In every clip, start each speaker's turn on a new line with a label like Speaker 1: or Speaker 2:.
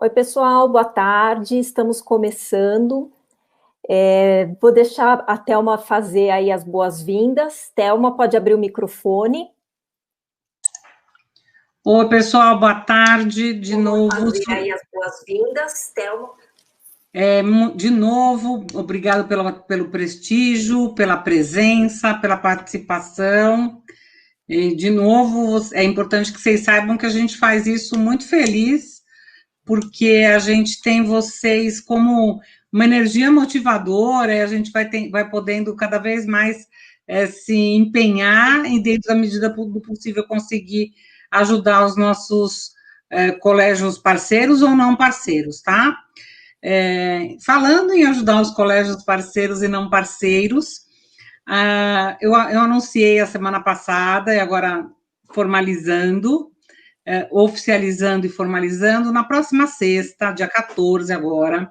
Speaker 1: Oi, pessoal, boa tarde. Estamos começando. Vou deixar a Thelma fazer aí as boas-vindas. Thelma, pode abrir o microfone.
Speaker 2: Oi, pessoal, boa tarde. De novo.
Speaker 1: Fazer aí as boas-vindas, Thelma.
Speaker 2: De novo, obrigado pelo prestígio, pela presença, pela participação. E, de novo, é importante que vocês saibam que a gente faz isso muito feliz, porque a gente tem vocês como uma energia motivadora, e a gente vai podendo cada vez mais se empenhar e, dentro da medida do possível, conseguir ajudar os nossos colégios parceiros ou não parceiros, tá? Falando em ajudar os colégios parceiros e não parceiros, eu anunciei a semana passada, e agora formalizando, oficializando e formalizando, na próxima sexta, dia 14 agora,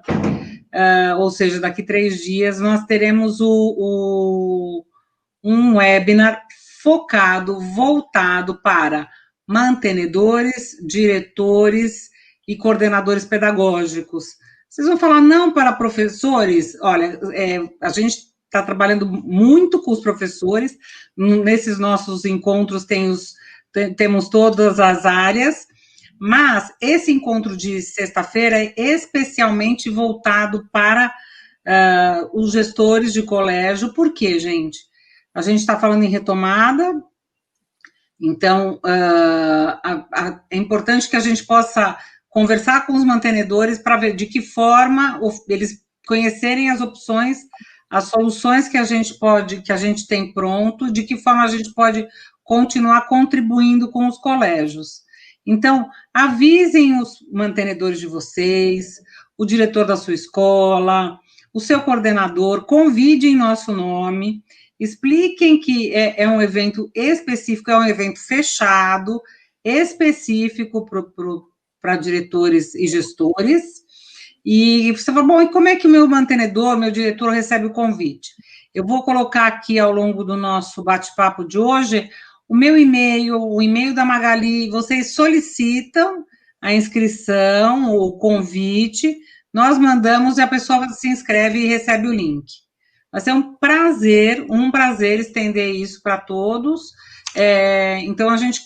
Speaker 2: ou seja, daqui 3 dias, nós teremos um webinar focado, voltado para mantenedores, diretores e coordenadores pedagógicos. Vocês vão falar, não para professores? Olha, a gente está trabalhando muito com os professores, nesses nossos encontros temos todas as áreas, mas esse encontro de sexta-feira é especialmente voltado para os gestores de colégio. Por quê, gente? A gente está falando em retomada, então é importante que a gente possa conversar com os mantenedores para ver de que forma eles conhecerem as opções, as soluções que a gente tem pronto, de que forma a gente pode continuar contribuindo com os colégios. Então, avisem os mantenedores de vocês, o diretor da sua escola, o seu coordenador, convide em nosso nome, expliquem que é um evento específico, é um evento fechado, específico para diretores e gestores. E você fala, bom, e como é que o meu mantenedor, meu diretor recebe o convite? Eu vou colocar aqui ao longo do nosso bate-papo de hoje o meu e-mail, o e-mail da Magali. Vocês solicitam a inscrição, o convite, nós mandamos e a pessoa se inscreve e recebe o link. Vai ser um prazer estender isso para todos. Então, a gente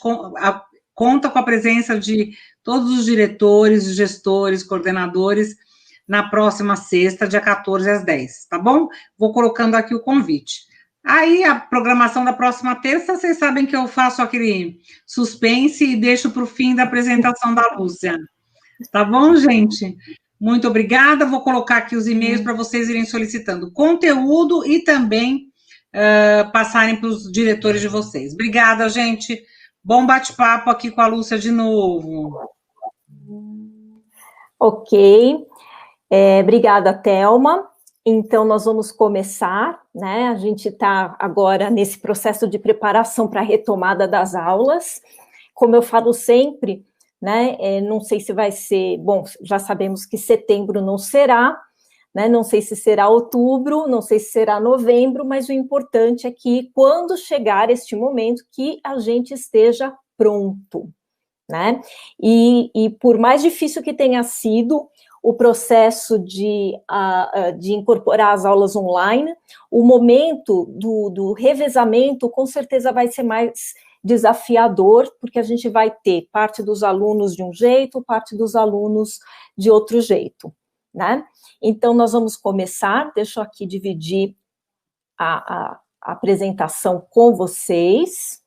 Speaker 2: conta com a presença de todos os diretores, gestores, coordenadores, na próxima sexta, dia 14 às 10, tá bom? Vou colocando aqui o convite. Aí, a programação da próxima terça, vocês sabem que eu faço aquele suspense e deixo para o fim da apresentação da Lúcia. Tá bom, gente? Muito obrigada. Vou colocar aqui os e-mails para vocês irem solicitando conteúdo e também passarem para os diretores de vocês. Obrigada, gente. Bom bate-papo aqui com a Lúcia de novo.
Speaker 1: Ok. Obrigada, Thelma. Então, nós vamos começar, né? A gente está agora nesse processo de preparação para a retomada das aulas. Como eu falo sempre, né? Não sei se vai ser, bom, já sabemos que setembro não será, né? Não sei se será outubro, não sei se será novembro, mas o importante é que quando chegar este momento, que a gente esteja pronto, né? E por mais difícil que tenha sido o processo de incorporar as aulas online, o momento do revezamento com certeza vai ser mais desafiador, porque a gente vai ter parte dos alunos de um jeito, parte dos alunos de outro jeito, né? Então, nós vamos começar, deixa eu aqui dividir a apresentação com vocês.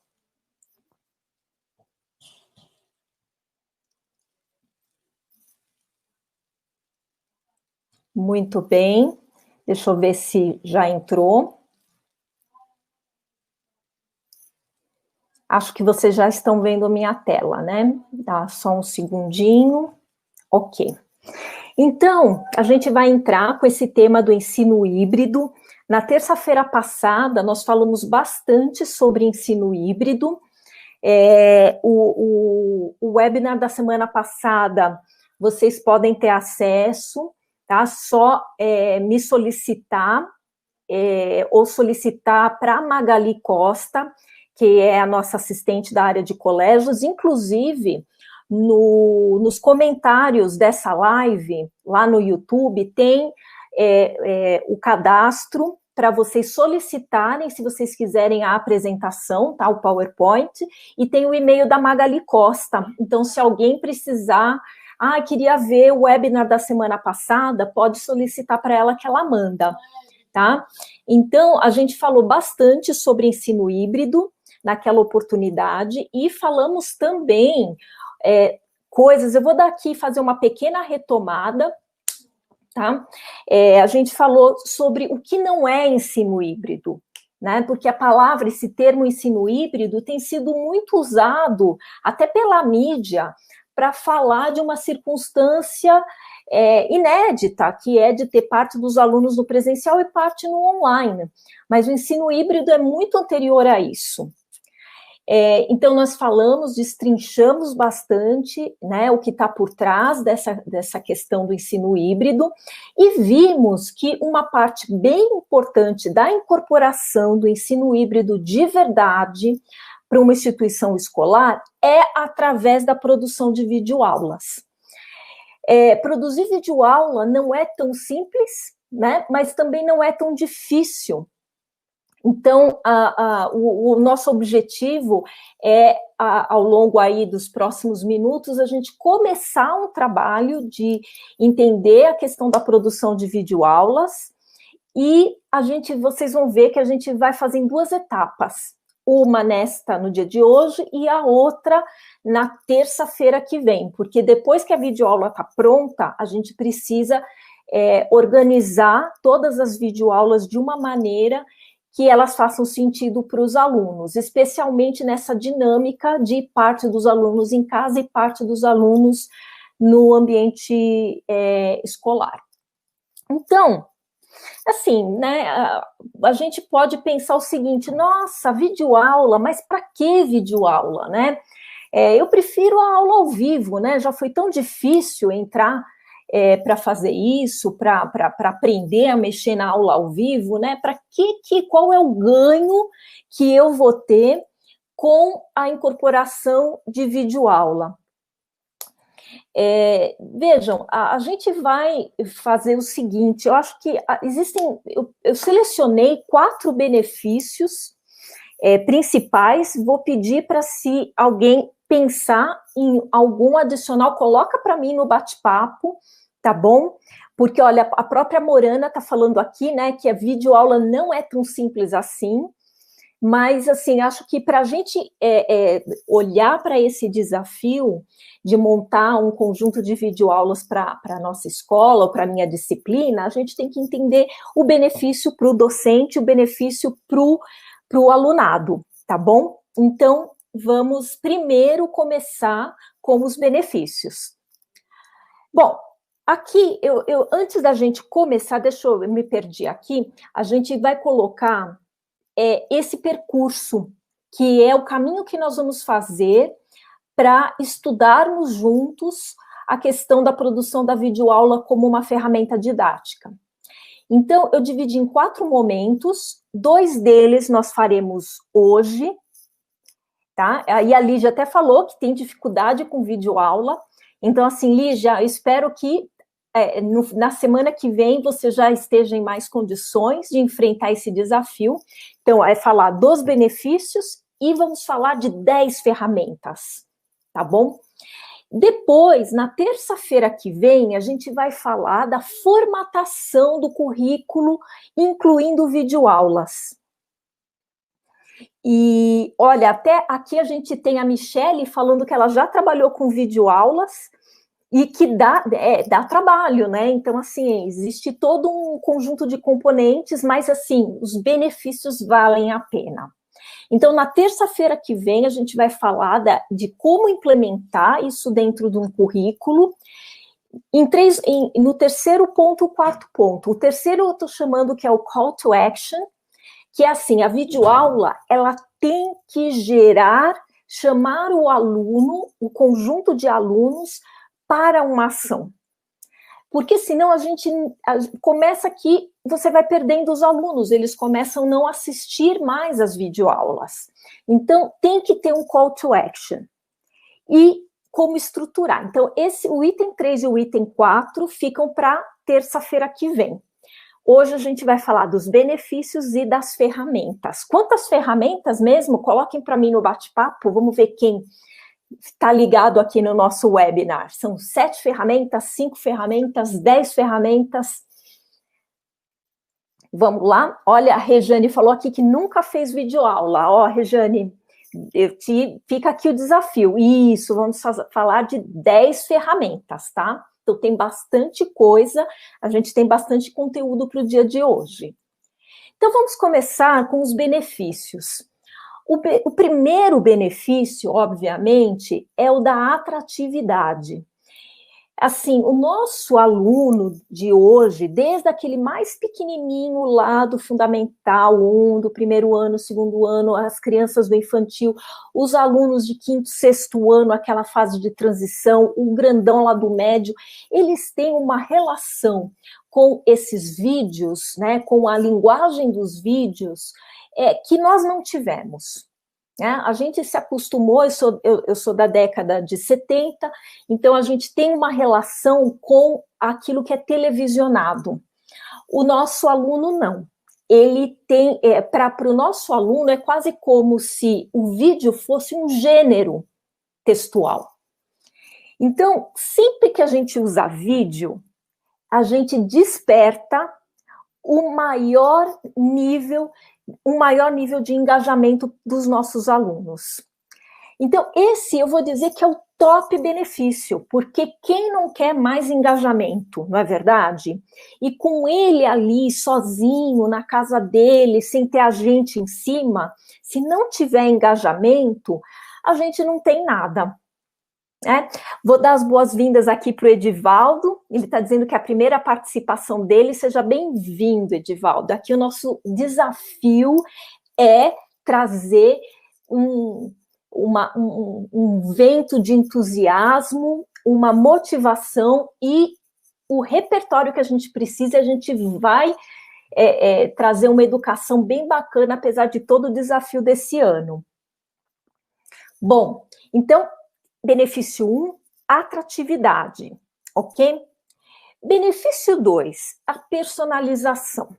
Speaker 1: Muito bem, deixa eu ver se já entrou. Acho que vocês já estão vendo a minha tela, né? Dá só um segundinho. Ok. Então, a gente vai entrar com esse tema do ensino híbrido. Na terça-feira passada, nós falamos bastante sobre ensino híbrido. O webinar da semana passada, vocês podem ter acesso, tá? Só me solicitar ou solicitar para a Magali Costa, que é a nossa assistente da área de colégios. Inclusive, nos comentários dessa live, lá no YouTube, tem o cadastro para vocês solicitarem, se vocês quiserem, a apresentação, tá? O PowerPoint, e tem o e-mail da Magali Costa. Então, se alguém precisar, queria ver o webinar da semana passada, pode solicitar para ela que ela manda, tá? Então, a gente falou bastante sobre ensino híbrido naquela oportunidade, e falamos também coisas, eu vou daqui fazer uma pequena retomada, tá? A gente falou sobre o que não é ensino híbrido, né? Porque a palavra, esse termo ensino híbrido, tem sido muito usado, até pela mídia, para falar de uma circunstância inédita, que é de ter parte dos alunos no presencial e parte no online. Mas o ensino híbrido é muito anterior a isso. Então, nós falamos, destrinchamos bastante, né, o que está por trás dessa questão do ensino híbrido, e vimos que uma parte bem importante da incorporação do ensino híbrido de verdade para uma instituição escolar é através da produção de videoaulas. Produzir videoaula não é tão simples, né, mas também não é tão difícil. Então, o nosso objetivo é, ao longo aí dos próximos minutos, a gente começar um trabalho de entender a questão da produção de videoaulas, e vocês vão ver que a gente vai fazer em 2 etapas, uma no dia de hoje e a outra na terça-feira que vem, porque depois que a videoaula está pronta, a gente precisa organizar todas as videoaulas de uma maneira que elas façam sentido para os alunos, especialmente nessa dinâmica de parte dos alunos em casa e parte dos alunos no ambiente escolar. Então, assim, né, a gente pode pensar o seguinte: nossa, videoaula, mas para que videoaula, né? Eu prefiro a aula ao vivo, né? Já foi tão difícil entrar para fazer isso, para aprender a mexer na aula ao vivo, né? Qual é o ganho que eu vou ter com a incorporação de videoaula? Vejam, a gente vai fazer o seguinte, eu acho que eu selecionei 4 benefícios principais, vou pedir para, se alguém pensar em algum adicional, coloca para mim no bate-papo, tá bom? Porque, olha, a própria Morana está falando aqui, né, que a videoaula não é tão simples assim, mas, assim, acho que para a gente olhar para esse desafio de montar um conjunto de videoaulas para a nossa escola, ou para a minha disciplina, a gente tem que entender o benefício para o docente, o benefício para o alunado, tá bom? Então, vamos primeiro começar com os benefícios. Bom, aqui, antes da gente começar, eu me perdi aqui, a gente vai colocar esse percurso, que é o caminho que nós vamos fazer para estudarmos juntos a questão da produção da videoaula como uma ferramenta didática. Então, eu dividi em 4 momentos, 2 deles nós faremos hoje, tá? E a Lígia até falou que tem dificuldade com videoaula. Então, assim, Lígia, eu espero que na semana que vem você já esteja em mais condições de enfrentar esse desafio. Então, falar dos benefícios e vamos falar de 10 ferramentas, tá bom? Depois, na terça-feira que vem, a gente vai falar da formatação do currículo, incluindo videoaulas. E, olha, até aqui a gente tem a Michele falando que ela já trabalhou com videoaulas e que dá trabalho, né? Então, assim, existe todo um conjunto de componentes, mas, assim, os benefícios valem a pena. Então, na terça-feira que vem, a gente vai falar de como implementar isso dentro de um currículo. No terceiro ponto, o 4º ponto. O terceiro eu estou chamando que é o call to action, que é assim, a videoaula, ela tem que chamar o aluno, o conjunto de alunos, para uma ação. Porque senão a gente começa que você vai perdendo os alunos, eles começam a não assistir mais às videoaulas. Então, tem que ter um call to action. E como estruturar. Então, o item 3 e o item 4 ficam para terça-feira que vem. Hoje a gente vai falar dos benefícios e das ferramentas. Quantas ferramentas mesmo? Coloquem para mim no bate-papo, vamos ver quem está ligado aqui no nosso webinar. São 7 ferramentas, 5 ferramentas, 10 ferramentas. Vamos lá? Olha, a Rejane falou aqui que nunca fez videoaula. Ó, Rejane, fica aqui o desafio. Isso, vamos falar de 10 ferramentas, tá? Então tem bastante coisa, a gente tem bastante conteúdo para o dia de hoje. Então vamos começar com os benefícios. O primeiro benefício, obviamente, é o da atratividade. Assim, o nosso aluno de hoje, desde aquele mais pequenininho lá do Fundamental 1, do primeiro ano, segundo ano, as crianças do infantil, os alunos de quinto, sexto ano, aquela fase de transição, o grandão lá do médio, eles têm uma relação com esses vídeos, né, com a linguagem dos vídeos, que nós não tivemos. A gente se acostumou, eu sou da década de 70, então a gente tem uma relação com aquilo que é televisionado. O nosso aluno não. Ele tem, para o nosso aluno, é quase como se o vídeo fosse um gênero textual. Então, sempre que a gente usa vídeo, a gente desperta um maior nível de engajamento dos nossos alunos. Então, esse eu vou dizer que é o top benefício, porque quem não quer mais engajamento, não é verdade? E com ele ali, sozinho, na casa dele, sem ter a gente em cima, se não tiver engajamento, a gente não tem nada. Vou dar as boas-vindas aqui para o Edivaldo, ele está dizendo que a primeira participação dele, seja bem-vindo, Edivaldo. Aqui o nosso desafio é trazer um vento de entusiasmo, uma motivação e o repertório que a gente precisa, a gente vai trazer uma educação bem bacana, apesar de todo o desafio desse ano. Bom, então, benefício 1, atratividade, ok? Benefício 2, a personalização.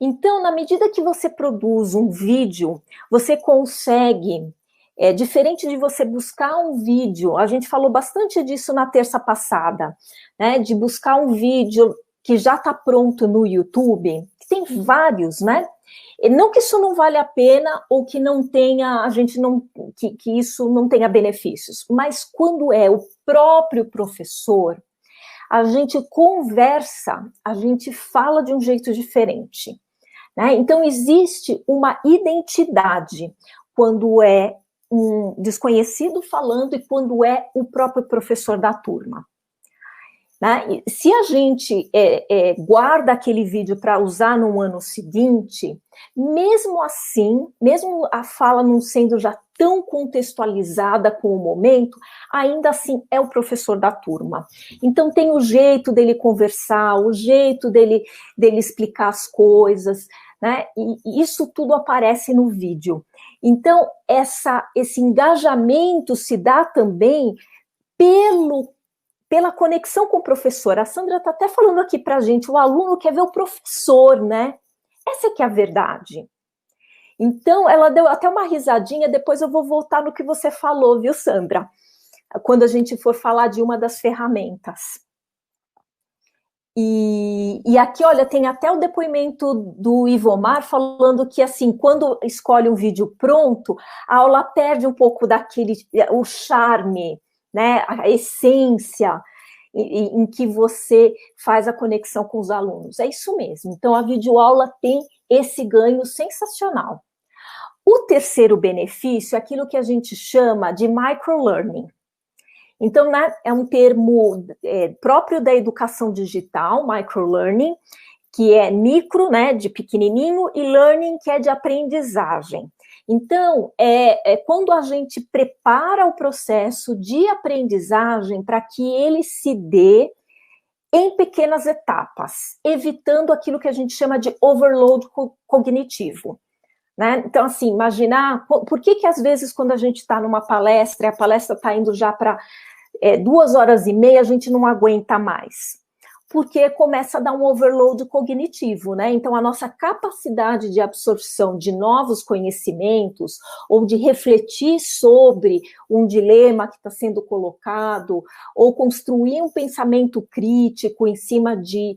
Speaker 1: Então, na medida que você produz um vídeo, você consegue, diferente de você buscar um vídeo, a gente falou bastante disso na terça passada, né, de buscar um vídeo que já está pronto no YouTube, que tem vários, né? Não que isso não vale a pena ou que não tenha, que isso não tenha benefícios, mas quando é o próprio professor, a gente conversa, a gente fala de um jeito diferente, né? Então existe uma identidade quando é um desconhecido falando e quando é o próprio professor da turma. Né? Se a gente guarda aquele vídeo para usar no ano seguinte, mesmo assim, mesmo a fala não sendo já tão contextualizada com o momento, ainda assim é o professor da turma. Então tem o jeito dele conversar, o jeito dele explicar as coisas, né? E isso tudo aparece no vídeo. Então esse engajamento se dá também pela conexão com o professor. A Sandra está até falando aqui para a gente, o aluno quer ver o professor, né? Essa que é a verdade. Então, ela deu até uma risadinha, depois eu vou voltar no que você falou, viu, Sandra? Quando a gente for falar de uma das ferramentas. E aqui, olha, tem até o depoimento do Ivomar falando que, assim, quando escolhe um vídeo pronto, a aula perde um pouco o charme, né, a essência em que você faz a conexão com os alunos. É isso mesmo. Então, a videoaula tem esse ganho sensacional. O terceiro benefício é aquilo que a gente chama de microlearning. Então, né, é um termo próprio da educação digital, microlearning, que é micro, né, de pequenininho, e learning, que é de aprendizagem. Então, quando a gente prepara o processo de aprendizagem para que ele se dê em pequenas etapas, evitando aquilo que a gente chama de overload cognitivo. né? Então, assim, imaginar, por que às vezes quando a gente está numa palestra, a palestra está indo já para 2 horas e meia, a gente não aguenta mais? Porque começa a dar um overload cognitivo, né? Então, a nossa capacidade de absorção de novos conhecimentos ou de refletir sobre um dilema que está sendo colocado, ou construir um pensamento crítico em cima de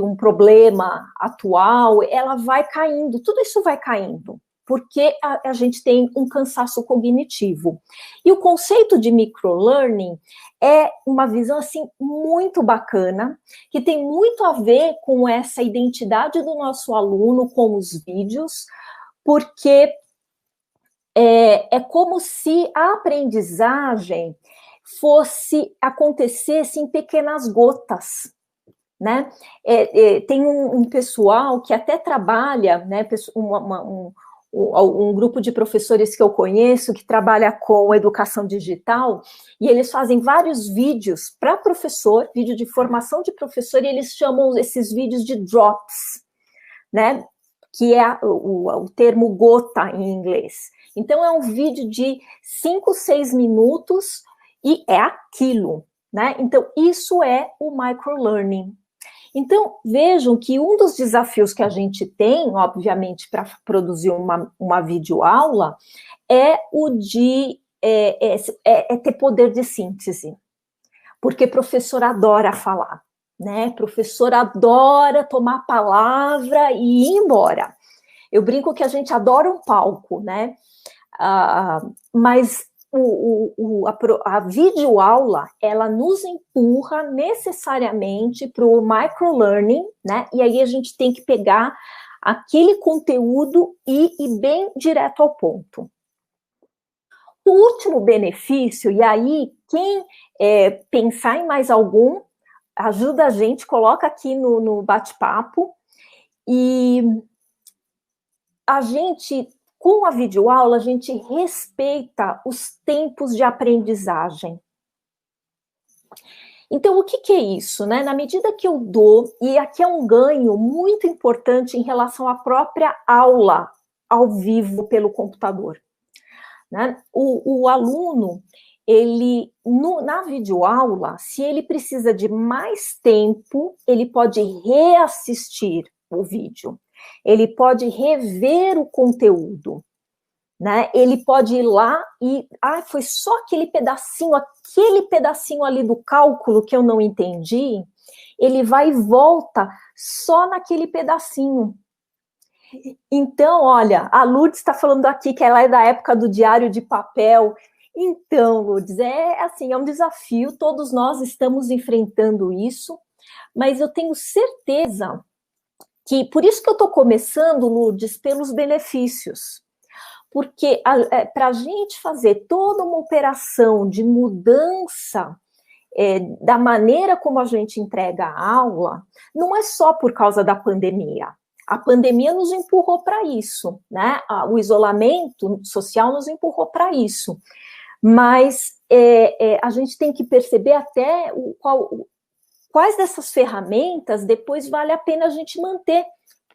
Speaker 1: um problema atual, ela vai caindo, tudo isso vai caindo, porque a gente tem um cansaço cognitivo. E o conceito de microlearning é uma visão, assim, muito bacana, que tem muito a ver com essa identidade do nosso aluno, com os vídeos, porque é como se a aprendizagem acontecesse em pequenas gotas, né? Tem um pessoal que até trabalha, né, um grupo de professores que eu conheço que trabalha com educação digital, e eles fazem vários vídeos para professor, vídeo de formação de professor, e eles chamam esses vídeos de drops, né? Que é o termo gota em inglês. Então, é um vídeo de 5, 6 minutos e é aquilo, né? Então, isso é o microlearning. Então, vejam que um dos desafios que a gente tem, obviamente, para produzir uma videoaula, é o de ter poder de síntese. Porque professor adora falar, né? Professor adora tomar a palavra e ir embora. Eu brinco que a gente adora um palco, né? Mas a videoaula, ela nos empurra necessariamente para o microlearning, né? E aí a gente tem que pegar aquele conteúdo e ir bem direto ao ponto. O último benefício, e aí quem pensar em mais algum, ajuda a gente, coloca aqui no bate-papo, e a gente, com a videoaula, a gente respeita os tempos de aprendizagem. Então, o que é isso, né? Na medida que eu dou, e aqui é um ganho muito importante em relação à própria aula ao vivo pelo computador, né? O aluno, na videoaula, se ele precisa de mais tempo, ele pode reassistir o vídeo, ele pode rever o conteúdo, né? Ele pode ir lá e, foi só aquele pedacinho ali do cálculo que eu não entendi, ele vai e volta só naquele pedacinho. Então, olha, a Lourdes está falando aqui que ela é da época do diário de papel. Então, Lourdes, é um desafio, todos nós estamos enfrentando isso, mas eu tenho certeza que, por isso que eu estou começando, Lourdes, pelos benefícios, porque para a gente fazer toda uma operação de mudança da maneira como a gente entrega a aula, não é só por causa da pandemia. A pandemia nos empurrou para isso, né? O isolamento social nos empurrou para isso. Mas a gente tem que perceber até quais dessas ferramentas depois vale a pena a gente manter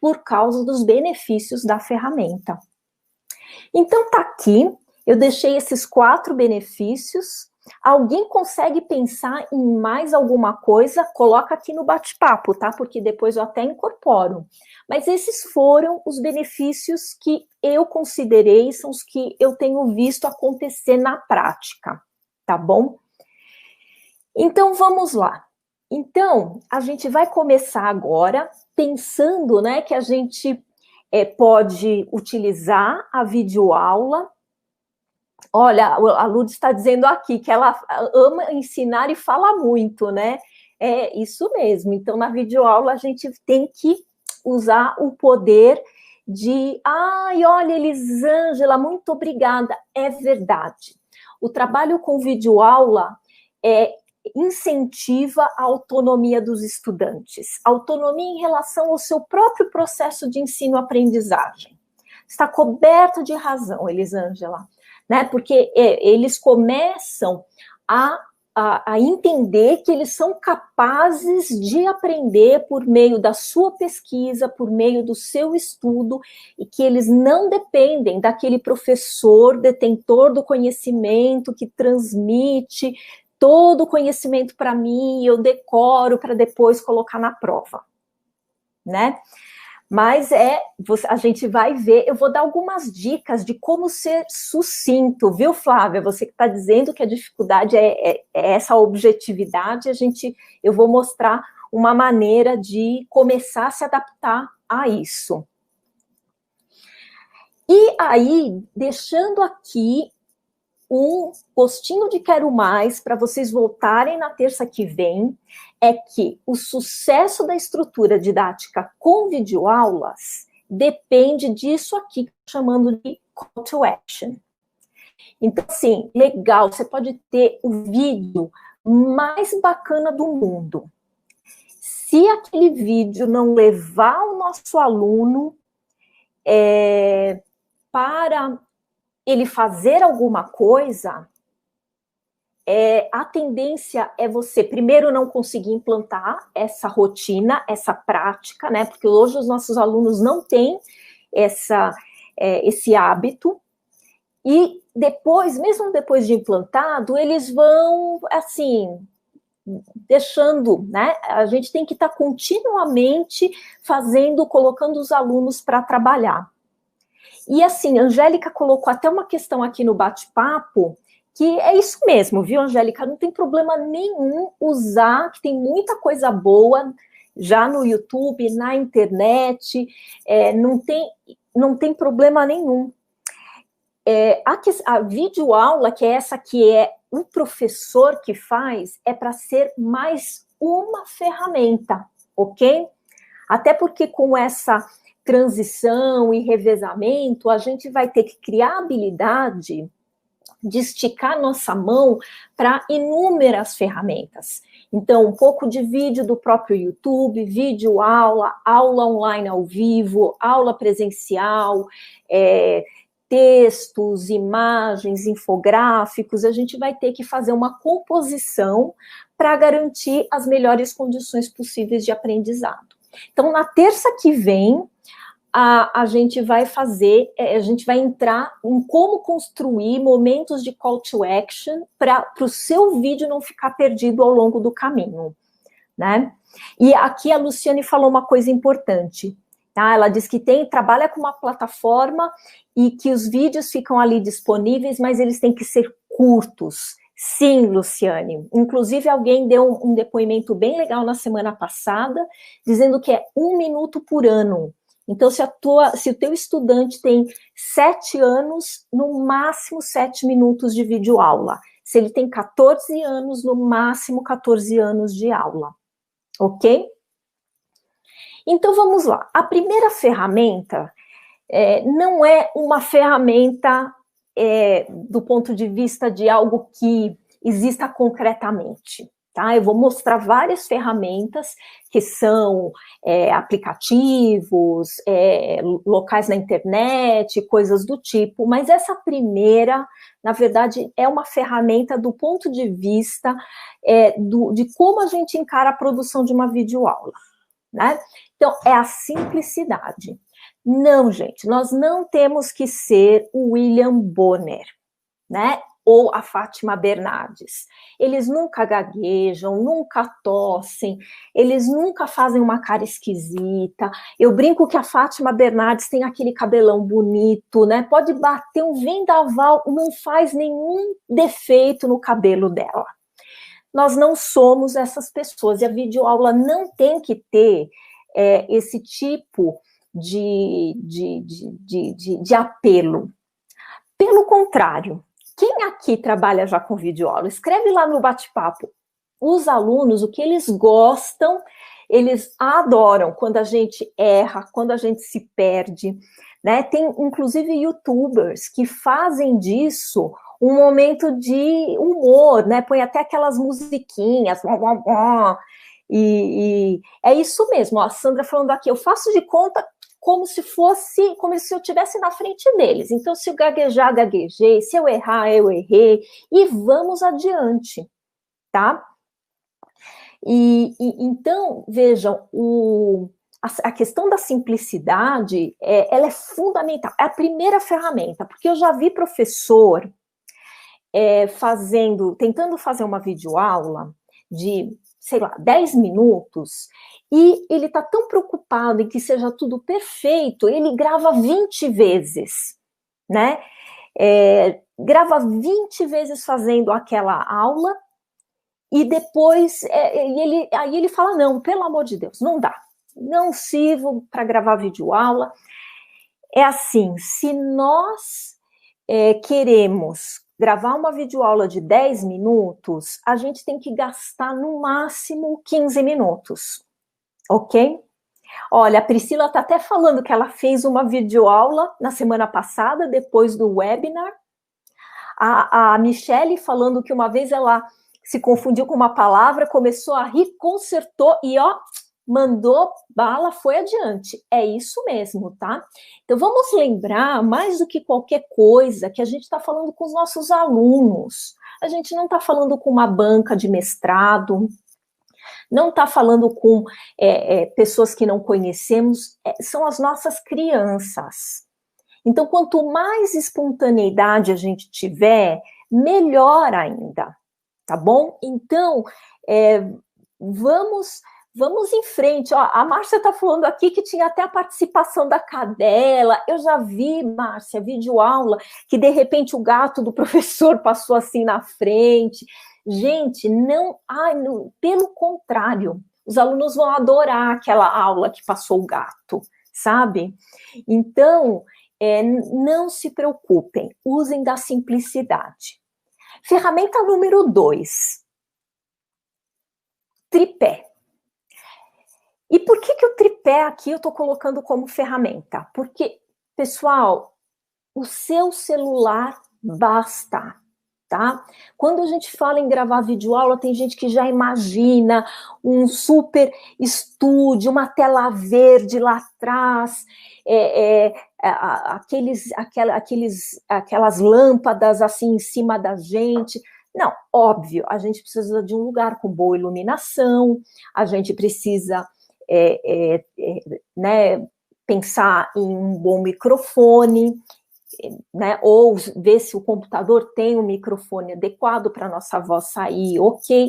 Speaker 1: por causa dos benefícios da ferramenta. Então, tá aqui, eu deixei esses 4 benefícios. Alguém consegue pensar em mais alguma coisa? Coloca aqui no bate-papo, tá? Porque depois eu até incorporo. Mas esses foram os benefícios que eu considerei, são os que eu tenho visto acontecer na prática, tá bom? Então, vamos lá. Então, a gente vai começar agora pensando, né, que a gente pode utilizar a videoaula. Olha, a Lourdes está dizendo aqui que ela ama ensinar e fala muito, né? É isso mesmo. Então, na videoaula, a gente tem que usar o poder de... olha, Elisângela, muito obrigada. É verdade. O trabalho com videoaula incentiva a autonomia dos estudantes. Autonomia em relação ao seu próprio processo de ensino-aprendizagem. Está coberta de razão, Elisângela. Né, porque eles começam a a entender que eles são capazes de aprender por meio da sua pesquisa, por meio do seu estudo, e que eles não dependem daquele professor detentor do conhecimento que transmite todo o conhecimento para mim e eu decoro para depois colocar na prova, né? Mas a gente vai ver, eu vou dar algumas dicas de como ser sucinto, viu, Flávia? Você que está dizendo que a dificuldade é essa objetividade, eu vou mostrar uma maneira de começar a se adaptar a isso. E aí, deixando aqui um postinho de quero mais para vocês voltarem na terça que vem, é que o sucesso da estrutura didática com videoaulas depende disso aqui, chamando de call to action. Então, assim, legal, você pode ter o vídeo mais bacana do mundo. Se aquele vídeo não levar o nosso aluno para ele fazer alguma coisa, a tendência é você, primeiro, não conseguir implantar essa rotina, essa prática, né? Porque hoje os nossos alunos não têm esse hábito, e depois, mesmo depois de implantado, eles vão, assim, deixando, né? A gente tem que estar continuamente colocando os alunos para trabalhar. E assim, a Angélica colocou até uma questão aqui no bate-papo, que é isso mesmo, viu, Angélica? Não tem problema nenhum usar, que tem muita coisa boa já no YouTube, na internet, não tem problema nenhum. A videoaula, que é essa que é o professor que faz, é para ser mais uma ferramenta, ok? Até porque com essa transição e revezamento, a gente vai ter que criar a habilidade de esticar nossa mão para inúmeras ferramentas. Então, um pouco de vídeo do próprio YouTube, vídeo aula, aula online ao vivo, aula presencial, textos, imagens, infográficos, a gente vai ter que fazer uma composição para garantir as melhores condições possíveis de aprendizado. Então, na terça que vem, a gente vai entrar em como construir momentos de call to action para o seu vídeo não ficar perdido ao longo do caminho, né? E aqui a Luciane falou uma coisa importante, tá? Ela diz que trabalha com uma plataforma e que os vídeos ficam ali disponíveis, mas eles têm que ser curtos. Sim, Luciane. Inclusive, alguém deu um depoimento bem legal na semana passada, dizendo que é 1 minuto por ano. Então, se o teu estudante tem 7 anos, no máximo 7 minutos de videoaula. Se ele tem 14 anos, no máximo 14 anos de aula. Ok? Então, vamos lá. A primeira ferramenta não é uma ferramenta do ponto de vista de algo que exista concretamente. Tá? Eu vou mostrar várias ferramentas que são aplicativos, locais na internet, coisas do tipo, mas essa primeira, na verdade, é uma ferramenta do ponto de vista de como a gente encara a produção de uma videoaula, né? Então, é a simplicidade. Não, gente, nós não temos que ser o William Bonner, né? Ou a Fátima Bernardes. Eles nunca gaguejam, nunca tossem, eles nunca fazem uma cara esquisita. Eu brinco que a Fátima Bernardes tem aquele cabelão bonito, né? Pode bater um vendaval, não faz nenhum defeito no cabelo dela. Nós não somos essas pessoas, e a videoaula não tem que ter esse tipo de apelo. Pelo contrário, quem aqui trabalha já com videoaula, escreve lá no bate-papo. Os alunos, o que eles gostam, eles adoram quando a gente erra, quando a gente se perde, né? Tem, inclusive, youtubers que fazem disso um momento de humor, né? Põe até aquelas musiquinhas, e é isso mesmo. Ó, a Sandra falando aqui, eu faço de conta como se eu estivesse na frente deles. Então, se eu gaguejar, gaguejei, se eu errar, eu errei, e vamos adiante, tá? Então, vejam, a questão da simplicidade, ela é fundamental, é a primeira ferramenta, porque eu já vi professor tentando fazer uma videoaula de, sei lá, 10 minutos, e ele está tão preocupado em que seja tudo perfeito, ele grava 20 vezes, né? Grava 20 vezes fazendo aquela aula, e depois, aí ele fala, não, pelo amor de Deus, não dá, não sirvo para gravar videoaula. É assim, se nós queremos gravar uma videoaula de 10 minutos, a gente tem que gastar no máximo 15 minutos, ok? Olha, a Priscila está até falando que ela fez uma videoaula na semana passada, depois do webinar. A Michele falando que uma vez ela se confundiu com uma palavra, começou a rir, consertou e, ó, mandou bala, foi adiante. É isso mesmo, tá? Então, vamos lembrar, mais do que qualquer coisa, que a gente está falando com os nossos alunos. A gente não está falando com uma banca de mestrado, não está falando com pessoas que não conhecemos, são as nossas crianças. Então, quanto mais espontaneidade a gente tiver, melhor ainda, tá bom? Então, vamos em frente. Ó, a Márcia está falando aqui que tinha até a participação da cadela. Eu já vi, Márcia, videoaula, que de repente o gato do professor passou assim na frente. Gente, não, pelo contrário, os alunos vão adorar aquela aula que passou o gato, sabe? Então, não se preocupem, usem da simplicidade. Ferramenta número 2, tripé. E por que o tripé aqui eu estou colocando como ferramenta? Porque, pessoal, o seu celular basta, tá? Quando a gente fala em gravar videoaula, tem gente que já imagina um super estúdio, uma tela verde lá atrás, aquelas lâmpadas assim em cima da gente. Não, óbvio, a gente precisa de um lugar com boa iluminação, a gente precisa né, pensar em um bom microfone, né, ou ver se o computador tem um microfone adequado para a nossa voz sair, ok.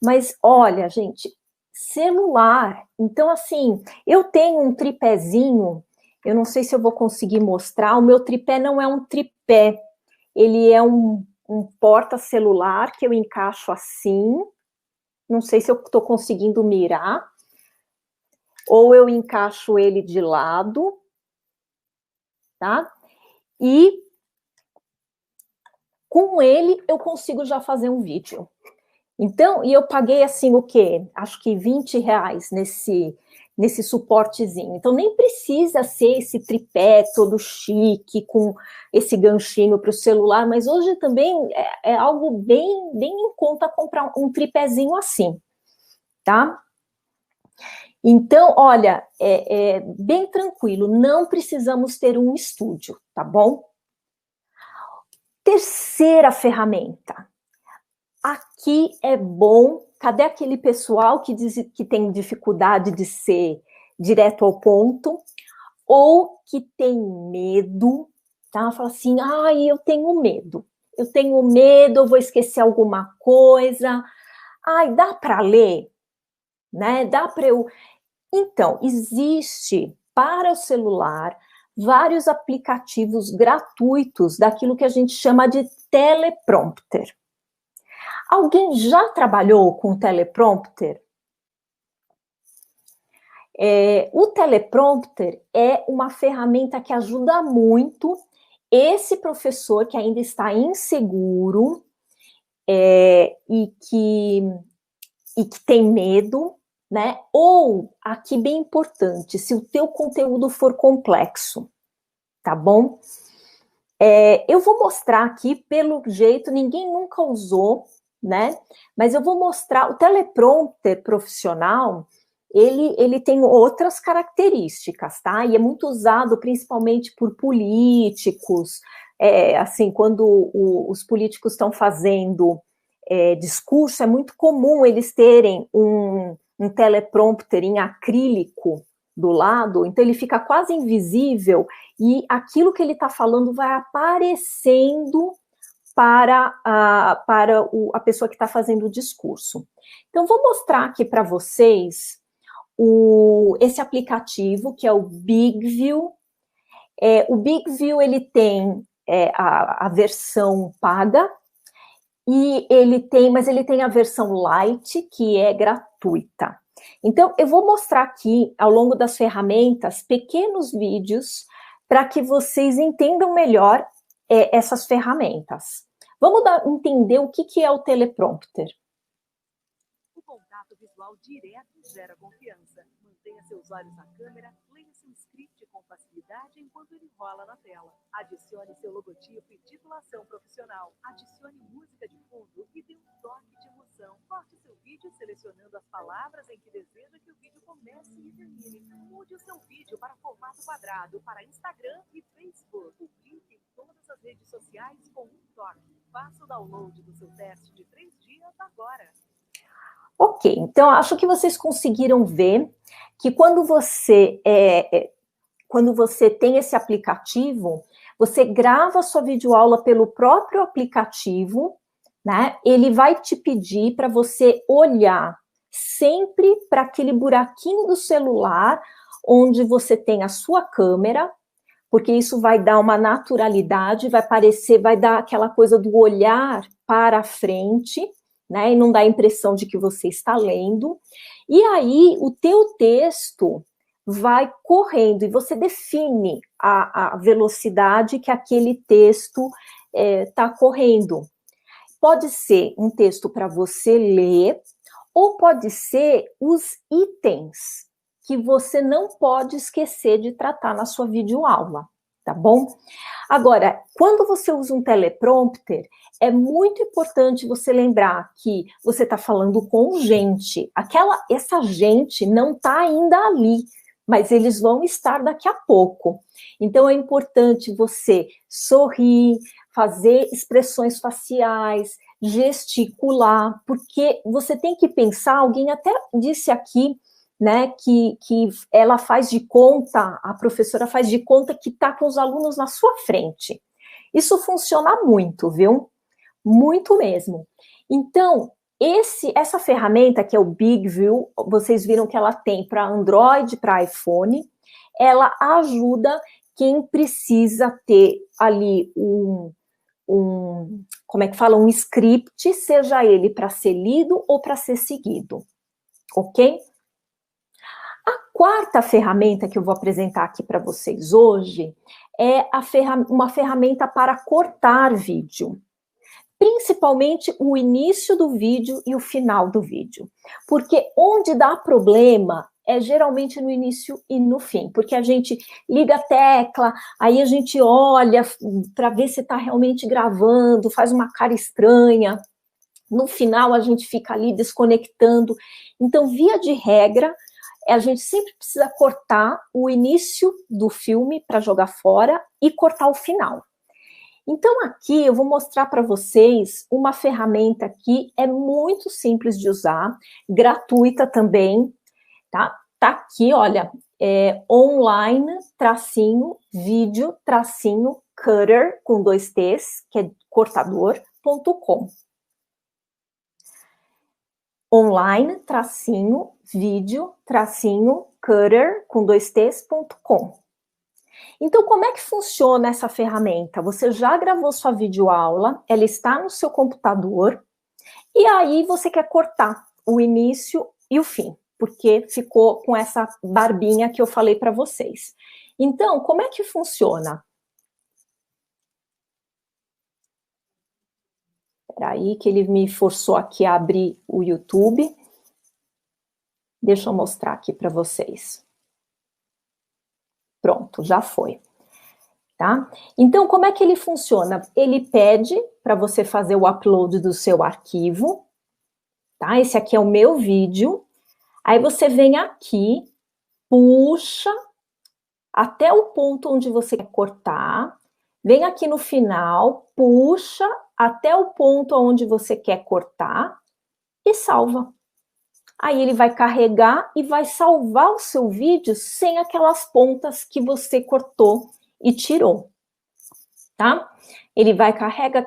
Speaker 1: Mas olha, gente, celular. Então, assim, eu tenho um tripézinho, eu não sei se eu vou conseguir mostrar, o meu tripé não é um tripé, ele é um porta-celular que eu encaixo assim, não sei se eu estou conseguindo mirar, ou eu encaixo ele de lado, tá? E com ele eu consigo já fazer um vídeo. Então, e eu paguei assim o quê? Acho que R$20 nesse suportezinho. Então, nem precisa ser esse tripé todo chique, com esse ganchinho para o celular, mas hoje também é algo bem em conta comprar um tripézinho assim, tá? Então, olha, bem tranquilo, não precisamos ter um estúdio, tá bom? Terceira ferramenta. Aqui é bom, cadê aquele pessoal que diz que tem dificuldade de ser direto ao ponto, ou que tem medo, tá? Fala assim, eu tenho medo, eu vou esquecer alguma coisa, dá para ler, né? Dá para eu... Então, existe para o celular vários aplicativos gratuitos daquilo que a gente chama de teleprompter. Alguém já trabalhou com teleprompter? O teleprompter é uma ferramenta que ajuda muito esse professor que ainda está inseguro e que tem medo, né? Ou, aqui bem importante, se o teu conteúdo for complexo, tá bom? Eu vou mostrar aqui, pelo jeito, ninguém nunca usou, né? Mas eu vou mostrar, o teleprompter profissional, ele tem outras características, tá? E é muito usado principalmente por políticos, assim, quando os políticos estão fazendo discurso, é muito comum eles terem um teleprompter em acrílico do lado, então ele fica quase invisível e aquilo que ele está falando vai aparecendo para a pessoa que está fazendo o discurso. Então, vou mostrar aqui para vocês esse aplicativo, que é o BigView. O BigView, ele tem a versão paga, mas ele tem a versão Lite, que é gratuita. Então, eu vou mostrar aqui, ao longo das ferramentas, pequenos vídeos para que vocês entendam melhor essas ferramentas. Vamos entender o que é o teleprompter.
Speaker 3: O contato visual direto gera confiança. Mantenha seus olhos na câmera, leia seu script com facilidade enquanto ele rola na tela. Adicione seu logotipo e titulação profissional. Adicione música de fundo e dê um toque de emoção. Corte seu vídeo selecionando as palavras em que deseja que o vídeo comece e termine. Mude o seu vídeo para formato quadrado para Instagram e Facebook. Publique em todas as redes sociais com um toque. Faça o download do seu teste de 3 dias agora.
Speaker 1: Ok, então acho que vocês conseguiram ver que quando você tem esse aplicativo, você grava a sua videoaula pelo próprio aplicativo, né? Ele vai te pedir para você olhar sempre para aquele buraquinho do celular onde você tem a sua câmera, porque isso vai dar uma naturalidade, vai dar aquela coisa do olhar para a frente, né? E não dá a impressão de que você está lendo. E aí, o teu texto vai correndo e você define a velocidade que aquele texto está correndo. Pode ser um texto para você ler, ou pode ser os itens que você não pode esquecer de tratar na sua videoaula, tá bom? Agora, quando você usa um teleprompter, é muito importante você lembrar que você está falando com gente. Essa gente não está ainda ali, mas eles vão estar daqui a pouco. Então, é importante você sorrir, fazer expressões faciais, gesticular, porque você tem que pensar, alguém até disse aqui, né, que ela faz de conta, a professora faz de conta que está com os alunos na sua frente. Isso funciona muito, viu? Muito mesmo. Então, essa ferramenta, que é o BigView, vocês viram que ela tem para Android, para iPhone, ela ajuda quem precisa ter ali como é que fala? Um script, seja ele para ser lido ou para ser seguido, ok? A quarta ferramenta que eu vou apresentar aqui para vocês hoje é uma ferramenta para cortar vídeo. Principalmente o início do vídeo e o final do vídeo. Porque onde dá problema é geralmente no início e no fim. Porque a gente liga a tecla, aí a gente olha para ver se está realmente gravando, faz uma cara estranha. No final a gente fica ali desconectando. Então, via de regra, a gente sempre precisa cortar o início do filme para jogar fora e cortar o final. Então, aqui eu vou mostrar para vocês uma ferramenta que é muito simples de usar, gratuita também, tá? Tá aqui, olha, online-video-cutter, com 2 T's, que é cortador.com. online-video-cutter, com 2 T's.com. Então, como é que funciona essa ferramenta? Você já gravou sua videoaula, ela está no seu computador, e aí você quer cortar o início e o fim, porque ficou com essa barbinha que eu falei para vocês. Então, como é que funciona? Espera aí que ele me forçou aqui a abrir o YouTube. Deixa eu mostrar aqui para vocês. Pronto, já foi. Tá? Então, como é que ele funciona? Ele pede para você fazer o upload do seu arquivo, tá? Esse aqui é o meu vídeo. Aí você vem aqui, puxa até o ponto onde você quer cortar, vem aqui no final, puxa até o ponto onde você quer cortar e salva. Aí ele vai carregar e vai salvar o seu vídeo sem aquelas pontas que você cortou e tirou, tá? Ele vai carrega.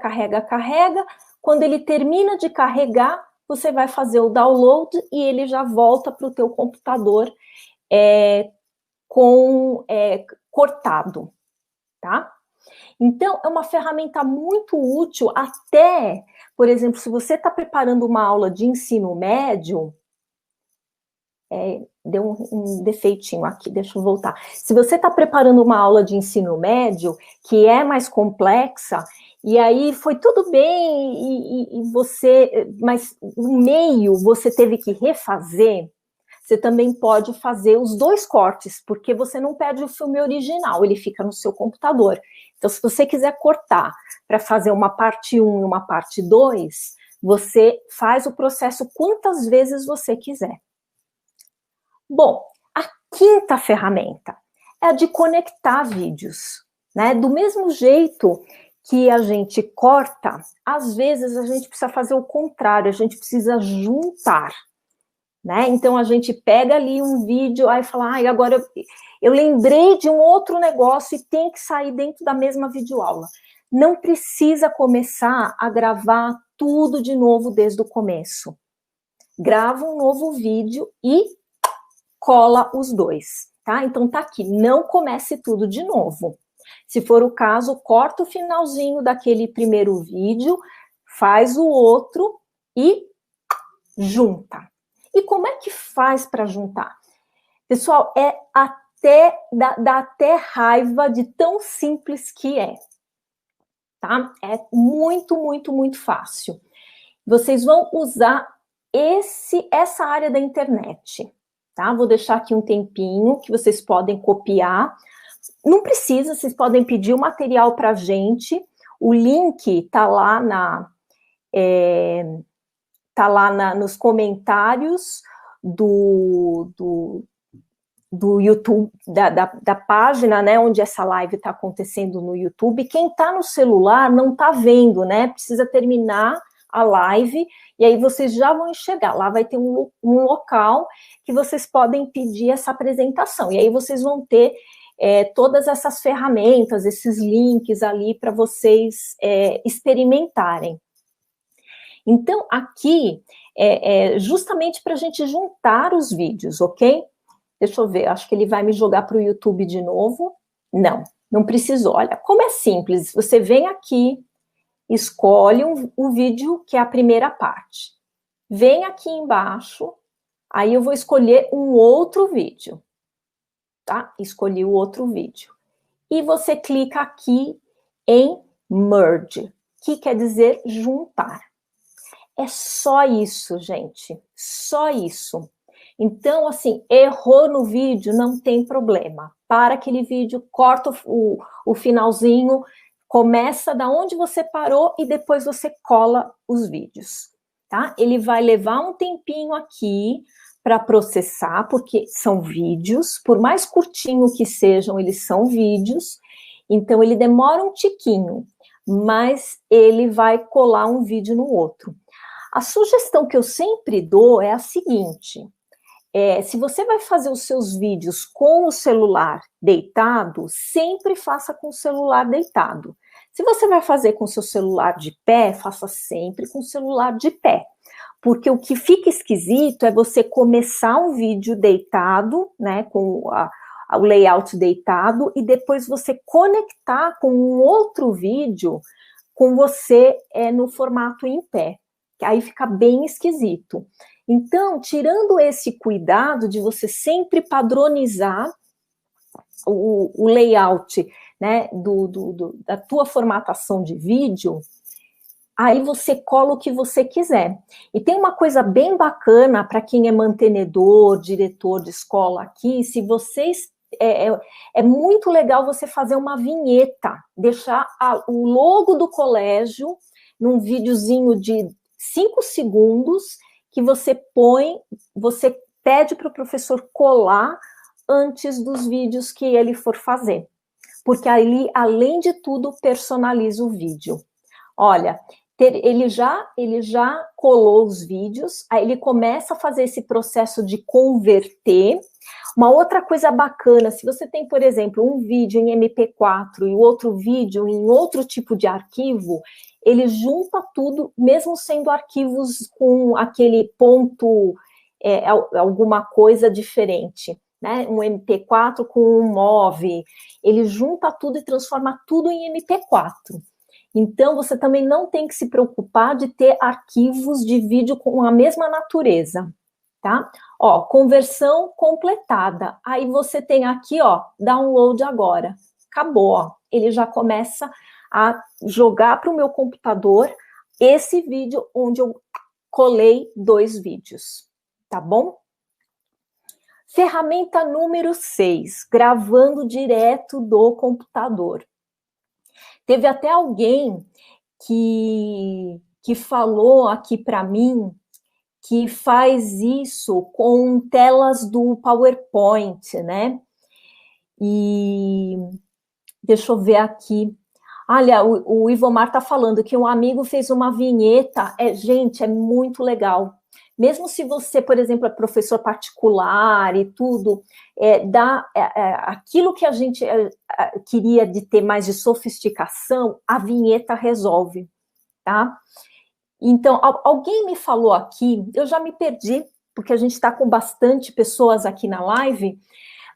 Speaker 1: Quando ele termina de carregar, você vai fazer o download e ele já volta para o teu computador cortado, tá? Então, é uma ferramenta muito útil até, por exemplo, se você está preparando uma aula de ensino médio, deu um defeitinho aqui, deixa eu voltar. Se você está preparando uma aula de ensino médio, que é mais complexa, e aí foi tudo bem, mas no meio você teve que refazer, você também pode fazer os 2 cortes, porque você não perde o filme original, ele fica no seu computador. Então, se você quiser cortar para fazer uma parte 1 e uma parte 2, você faz o processo quantas vezes você quiser. Bom, a quinta ferramenta é a de conectar vídeos, né? Do mesmo jeito que a gente corta, às vezes a gente precisa fazer o contrário, a gente precisa juntar, né? Então a gente pega ali um vídeo, aí fala, agora eu lembrei de um outro negócio e tem que sair dentro da mesma videoaula. Não precisa começar a gravar tudo de novo desde o começo. Grava um novo vídeo e cola os 2, tá? Então tá aqui, não comece tudo de novo. Se for o caso, corta o finalzinho daquele primeiro vídeo, faz o outro e junta. E como é que faz para juntar? Pessoal, dá até raiva de tão simples que é, tá? É muito, muito, muito fácil. Vocês vão usar essa área da internet, tá? Vou deixar aqui um tempinho que vocês podem copiar. Não precisa, vocês podem pedir o material para a gente. O link tá lá nos comentários do YouTube, da página, né, onde essa live está acontecendo no YouTube. Quem está no celular não está vendo, né? Precisa terminar a live e aí vocês já vão enxergar. Lá vai ter um local que vocês podem pedir essa apresentação. E aí vocês vão ter todas essas ferramentas, esses links ali para vocês experimentarem. Então, aqui justamente para a gente juntar os vídeos, ok? Deixa eu ver, acho que ele vai me jogar para o YouTube de novo. Não precisou. Olha, como é simples. Você vem aqui, escolhe o vídeo que é a primeira parte. Vem aqui embaixo, aí eu vou escolher um outro vídeo. Tá? Escolhi o outro vídeo. E você clica aqui em Merge, que quer dizer juntar. É só isso, gente. Só isso. Então, assim, errou no vídeo, não tem problema. Para aquele vídeo, corta o finalzinho, começa da onde você parou e depois você cola os vídeos, tá? Ele vai levar um tempinho aqui para processar, porque são vídeos, por mais curtinho que sejam, eles são vídeos, então ele demora um tiquinho, mas ele vai colar um vídeo no outro. A sugestão que eu sempre dou é a seguinte: se você vai fazer os seus vídeos com o celular deitado, sempre faça com o celular deitado. Se você vai fazer com o seu celular de pé, faça sempre com o celular de pé. Porque o que fica esquisito é você começar um vídeo deitado, né, com o layout deitado, e depois você conectar com um outro vídeo com você no formato em pé. Que aí fica bem esquisito. Então, tirando esse cuidado de você sempre padronizar o layout, né, da tua formatação de vídeo, aí você cola o que você quiser. E tem uma coisa bem bacana para quem é mantenedor, diretor de escola aqui, se vocês... É muito legal você fazer uma vinheta, deixar o logo do colégio num videozinho de 5 segundos, que você pede para o professor colar antes dos vídeos que ele for fazer. Porque ali, além de tudo, personaliza o vídeo. Olha, ele já colou os vídeos, aí ele começa a fazer esse processo de converter. Uma outra coisa bacana, se você tem, por exemplo, um vídeo em MP4 e outro vídeo em outro tipo de arquivo, ele junta tudo, mesmo sendo arquivos com aquele ponto, alguma coisa diferente, né? Um MP4 com um MOV, ele junta tudo e transforma tudo em MP4. Então, você também não tem que se preocupar de ter arquivos de vídeo com a mesma natureza, tá? Ó, conversão completada. Aí você tem aqui, ó, download agora. Acabou, ó. Ele já começa a jogar para o meu computador esse vídeo onde eu colei 2 vídeos, tá bom? Ferramenta número 6, gravando direto do computador. Teve até alguém que falou aqui para mim que faz isso com telas do PowerPoint, né? E deixa eu ver aqui. Olha, o Ivomar está falando que um amigo fez uma vinheta. Gente, é muito legal. Mesmo se você, por exemplo, é professor particular e tudo, aquilo que a gente queria de ter mais de sofisticação, a vinheta resolve, tá? Então, alguém me falou aqui, eu já me perdi, porque a gente está com bastante pessoas aqui na live,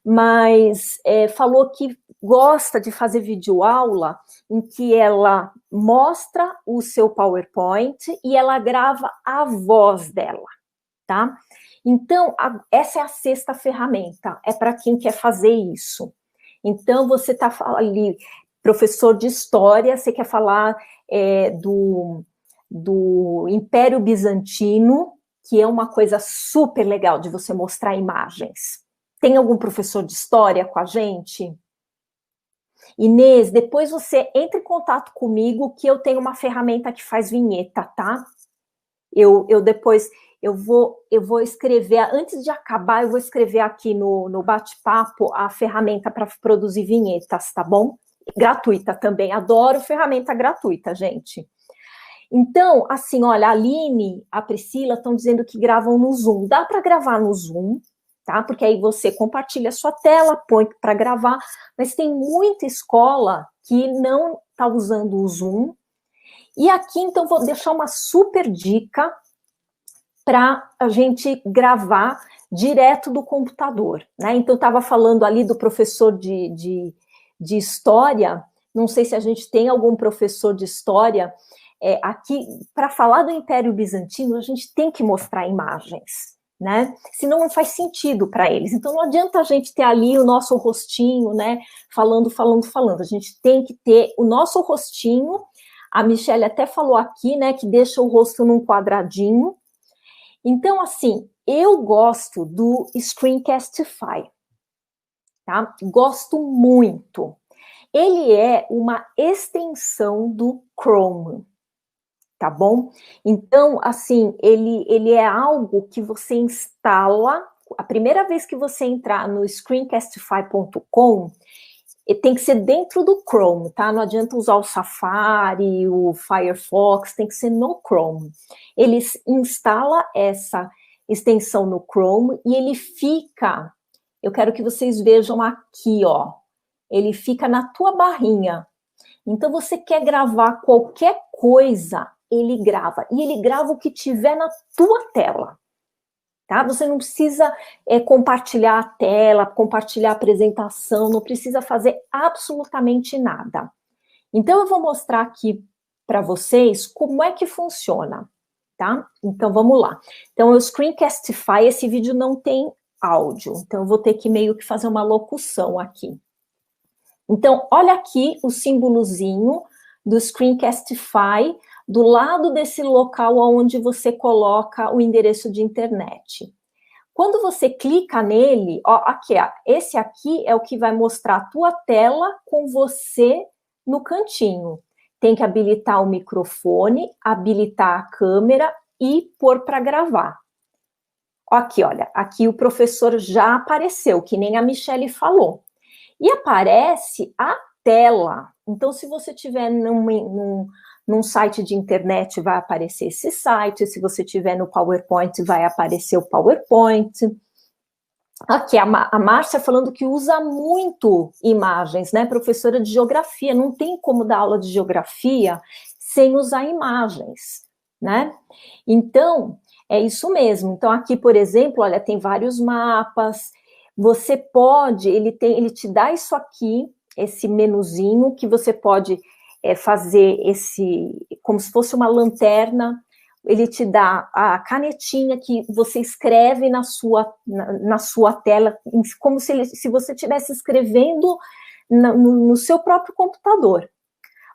Speaker 1: mas falou que gosta de fazer videoaula em que ela mostra o seu PowerPoint e ela grava a voz dela, tá? Então, essa é a 6ª ferramenta, é para quem quer fazer isso. Então, você está ali, professor de história, você quer falar do Império Bizantino, que é uma coisa super legal de você mostrar imagens. Tem algum professor de história com a gente? Inês, depois você entra em contato comigo que eu tenho uma ferramenta que faz vinheta, tá? Depois eu vou escrever, antes de acabar, eu vou escrever aqui no bate-papo a ferramenta para produzir vinhetas, tá bom? Gratuita também, adoro ferramenta gratuita, gente. Então, assim, olha, a Aline, a Priscila estão dizendo que gravam no Zoom. Dá para gravar no Zoom, tá? Porque aí você compartilha a sua tela, põe para gravar, mas tem muita escola que não está usando o Zoom. E aqui, então, vou deixar uma super dica para a gente gravar direto do computador, né? Então, eu estava falando ali do professor de história, não sei se a gente tem algum professor de história. Aqui, para falar do Império Bizantino, a gente tem que mostrar imagens, né? Senão não faz sentido para eles. Então, não adianta a gente ter ali o nosso rostinho, né? Falando. A gente tem que ter o nosso rostinho. A Michelle até falou aqui, né? Que deixa o rosto num quadradinho. Então, assim, eu gosto do Screencastify, tá? Gosto muito. Ele é uma extensão do Chrome, tá bom? Então, assim, ele é algo que você instala, a primeira vez que você entrar no screencastify.com, tem que ser dentro do Chrome, tá? Não adianta usar o Safari, o Firefox, tem que ser no Chrome. Ele instala essa extensão no Chrome e ele fica, eu quero que vocês vejam aqui, ó, ele fica na tua barrinha. Então, você quer gravar qualquer coisa, ele grava. E ele grava o que tiver na tua tela, tá? Você não precisa compartilhar a tela, compartilhar a apresentação, não precisa fazer absolutamente nada. Então, eu vou mostrar aqui para vocês como é que funciona, tá? Então, vamos lá. Então, o Screencastify, esse vídeo não tem áudio, então eu vou ter que meio que fazer uma locução aqui. Então, olha aqui o símbolozinho do Screencastify do lado desse local onde você coloca o endereço de internet. Quando você clica nele, ó, aqui, ó, esse aqui é o que vai mostrar a tua tela com você no cantinho. Tem que habilitar o microfone, habilitar a câmera e pôr para gravar. Aqui, olha, aqui o professor já apareceu, que nem a Michelle falou. E aparece a tela. Então, se você estiver num site de internet vai aparecer esse site, se você tiver no PowerPoint vai aparecer o PowerPoint. Aqui, a Márcia falando que usa muito imagens, né, professora de geografia, não tem como dar aula de geografia sem usar imagens, né? Então, é isso mesmo. Então, aqui, por exemplo, olha, tem vários mapas, você pode, ele te dá isso aqui, esse menuzinho, que você pode fazer como se fosse uma lanterna, ele te dá a canetinha que você escreve na sua tela, como se você estivesse escrevendo no seu próprio computador.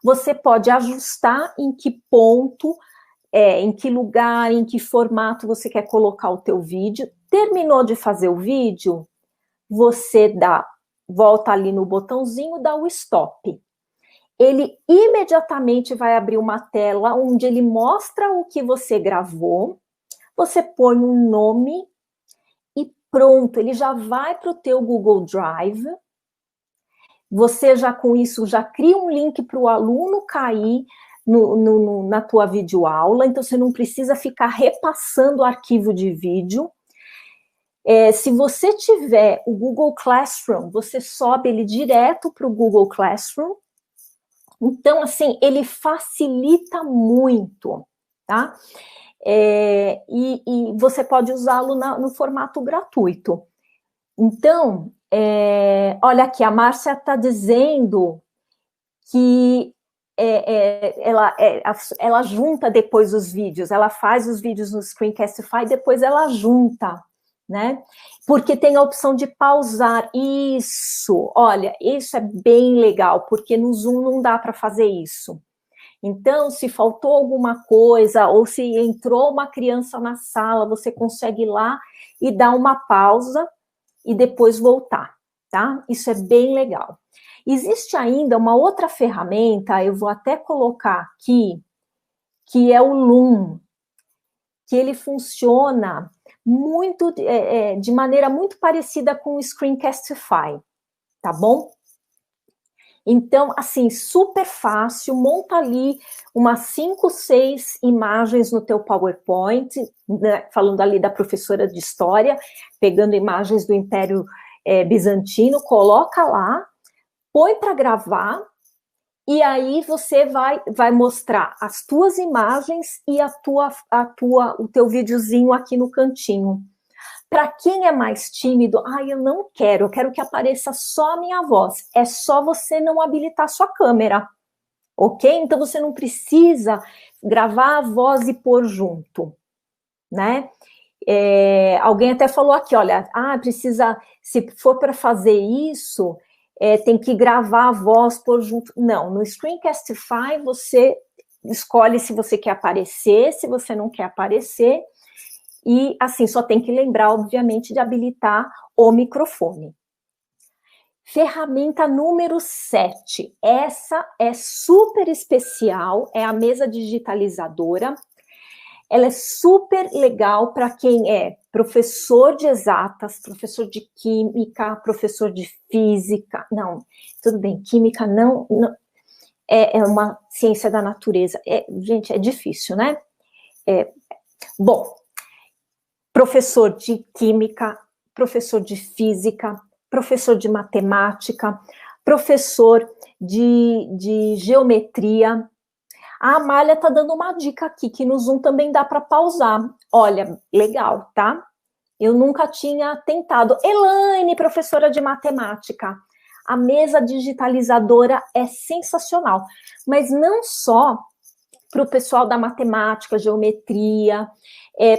Speaker 1: Você pode ajustar em que ponto, em que lugar, em que formato você quer colocar o teu vídeo. Terminou de fazer o vídeo, você volta ali no botãozinho, dá o stop. Ele imediatamente vai abrir uma tela onde ele mostra o que você gravou, você põe um nome e pronto, ele já vai para o teu Google Drive, você já com isso já cria um link para o aluno cair na tua videoaula, então você não precisa ficar repassando o arquivo de vídeo. Se você tiver o Google Classroom, você sobe ele direto para o Google Classroom. Então, assim, ele facilita muito, tá? E você pode usá-lo no formato gratuito. Então, olha aqui, a Márcia está dizendo que ela junta depois os vídeos, ela faz os vídeos no Screencastify, depois ela junta, né? Porque tem a opção de pausar. Isso, olha, isso é bem legal, porque no Zoom não dá para fazer isso. Então, se faltou alguma coisa, ou se entrou uma criança na sala, você consegue ir lá e dar uma pausa e depois voltar, tá? Isso é bem legal. Existe ainda uma outra ferramenta, eu vou até colocar aqui, que é o Loom, que ele funciona muito, de maneira muito parecida com o Screencastify, tá bom? Então, assim, super fácil, monta ali umas 5, 6 imagens no teu PowerPoint, né, falando ali da professora de história, pegando imagens do Império Bizantino, coloca lá, põe para gravar, e aí você vai mostrar as tuas imagens e o teu videozinho aqui no cantinho. Para quem é mais tímido, eu quero que apareça só a minha voz. É só você não habilitar sua câmera, ok? Então você não precisa gravar a voz e pôr junto, né? Alguém até falou aqui, olha, se for para fazer isso, tem que gravar a voz por junto. Não, no Screencastify você escolhe se você quer aparecer, se você não quer aparecer, e assim, só tem que lembrar, obviamente, de habilitar o microfone. Ferramenta número 7, essa é super especial, é a mesa digitalizadora. Ela é super legal para quem é professor de exatas, professor de química, professor de física. Não, tudo bem, química não é uma ciência da natureza. Gente, é difícil, né? Bom, professor de química, professor de física, professor de matemática, professor de geometria. A Amália está dando uma dica aqui, que no Zoom também dá para pausar. Olha, legal, tá? Eu nunca tinha tentado. Elaine, professora de matemática. A mesa digitalizadora é sensacional. Mas não só para o pessoal da matemática, geometria,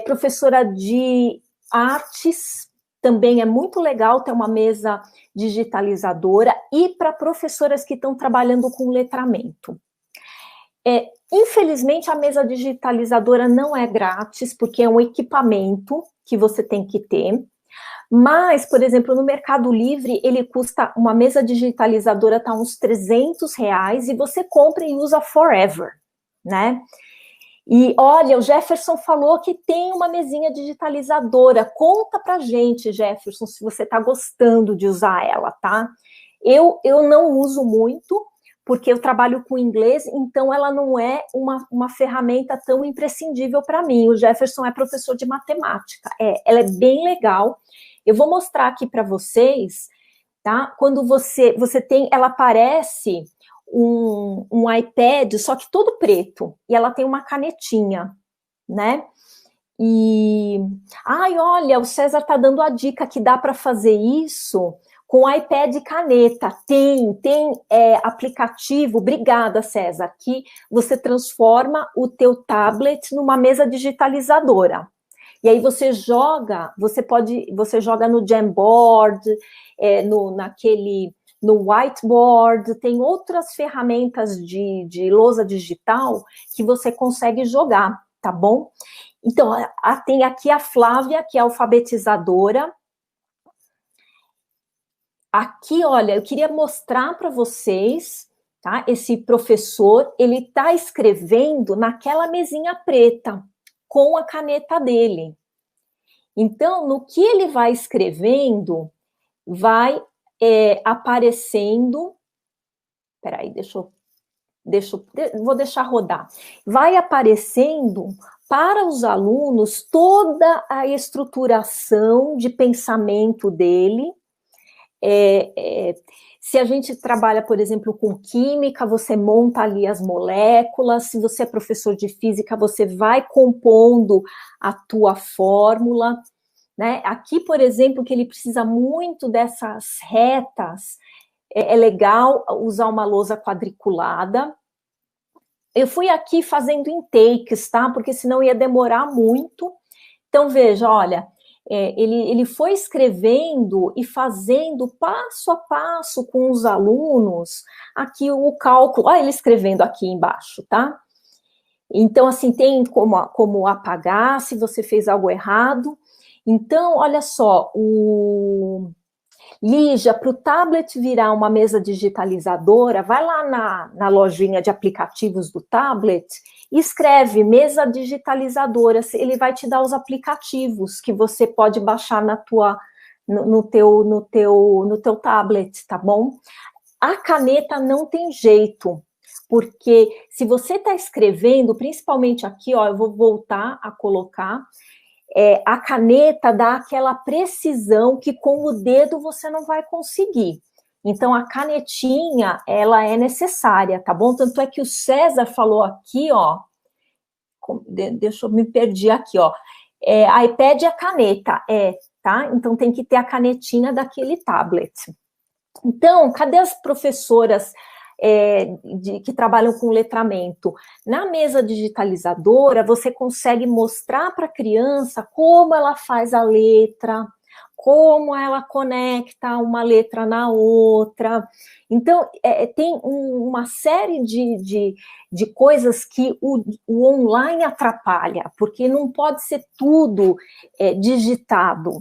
Speaker 1: professora de artes, também é muito legal ter uma mesa digitalizadora, e para professoras que estão trabalhando com letramento. Infelizmente, a mesa digitalizadora não é grátis, porque é um equipamento que você tem que ter, mas, por exemplo, no Mercado Livre, ele custa, uma mesa digitalizadora está uns R$300, e você compra e usa forever, né? E olha, o Jefferson falou que tem uma mesinha digitalizadora. Conta pra gente, Jefferson, se você está gostando de usar ela, tá? Eu não uso muito, porque eu trabalho com inglês, então ela não é uma ferramenta tão imprescindível para mim. O Jefferson é professor de matemática. Ela é bem legal. Eu vou mostrar aqui para vocês, tá? Quando você tem, ela parece um iPad, só que todo preto, e ela tem uma canetinha, né? E, ai, olha, o César tá dando a dica que dá para fazer isso com iPad e caneta. Tem aplicativo, obrigada, César, que você transforma o teu tablet numa mesa digitalizadora. E aí você joga no Jamboard, no whiteboard, tem outras ferramentas de lousa digital que você consegue jogar, tá bom? Então, tem aqui a Flávia, que é alfabetizadora. Aqui, olha, eu queria mostrar para vocês, tá? Esse professor, ele está escrevendo naquela mesinha preta, com a caneta dele. Então, no que ele vai escrevendo, vai aparecendo... Peraí, vou deixar rodar. Vai aparecendo para os alunos toda a estruturação de pensamento dele. Se a gente trabalha, por exemplo, com química, você monta ali as moléculas. Se você é professor de física, você vai compondo a tua fórmula, né? Aqui, por exemplo, que ele precisa muito dessas retas, é legal usar uma lousa quadriculada. Eu fui aqui fazendo intakes, tá? Porque senão ia demorar muito. Então, veja, olha, ele foi escrevendo e fazendo passo a passo com os alunos aqui o cálculo. Olha ele escrevendo aqui embaixo, tá? Então, assim, tem como apagar se você fez algo errado. Então, olha só, Lígia, para o tablet virar uma mesa digitalizadora, vai lá na lojinha de aplicativos do tablet e escreve mesa digitalizadora. Ele vai te dar os aplicativos que você pode baixar no teu tablet, tá bom? A caneta não tem jeito, porque se você está escrevendo, principalmente aqui, ó, eu vou voltar a colocar... a caneta dá aquela precisão que com o dedo você não vai conseguir. Então, a canetinha, ela é necessária, tá bom? Tanto é que o César falou aqui, ó, deixa eu me perder aqui, ó, iPad e a caneta, tá? Então, tem que ter a canetinha daquele tablet. Então, cadê as professoras que trabalham com letramento? Na mesa digitalizadora, você consegue mostrar para a criança como ela faz a letra, como ela conecta uma letra na outra. Então, tem uma série de coisas que o online atrapalha, porque não pode ser tudo digitado,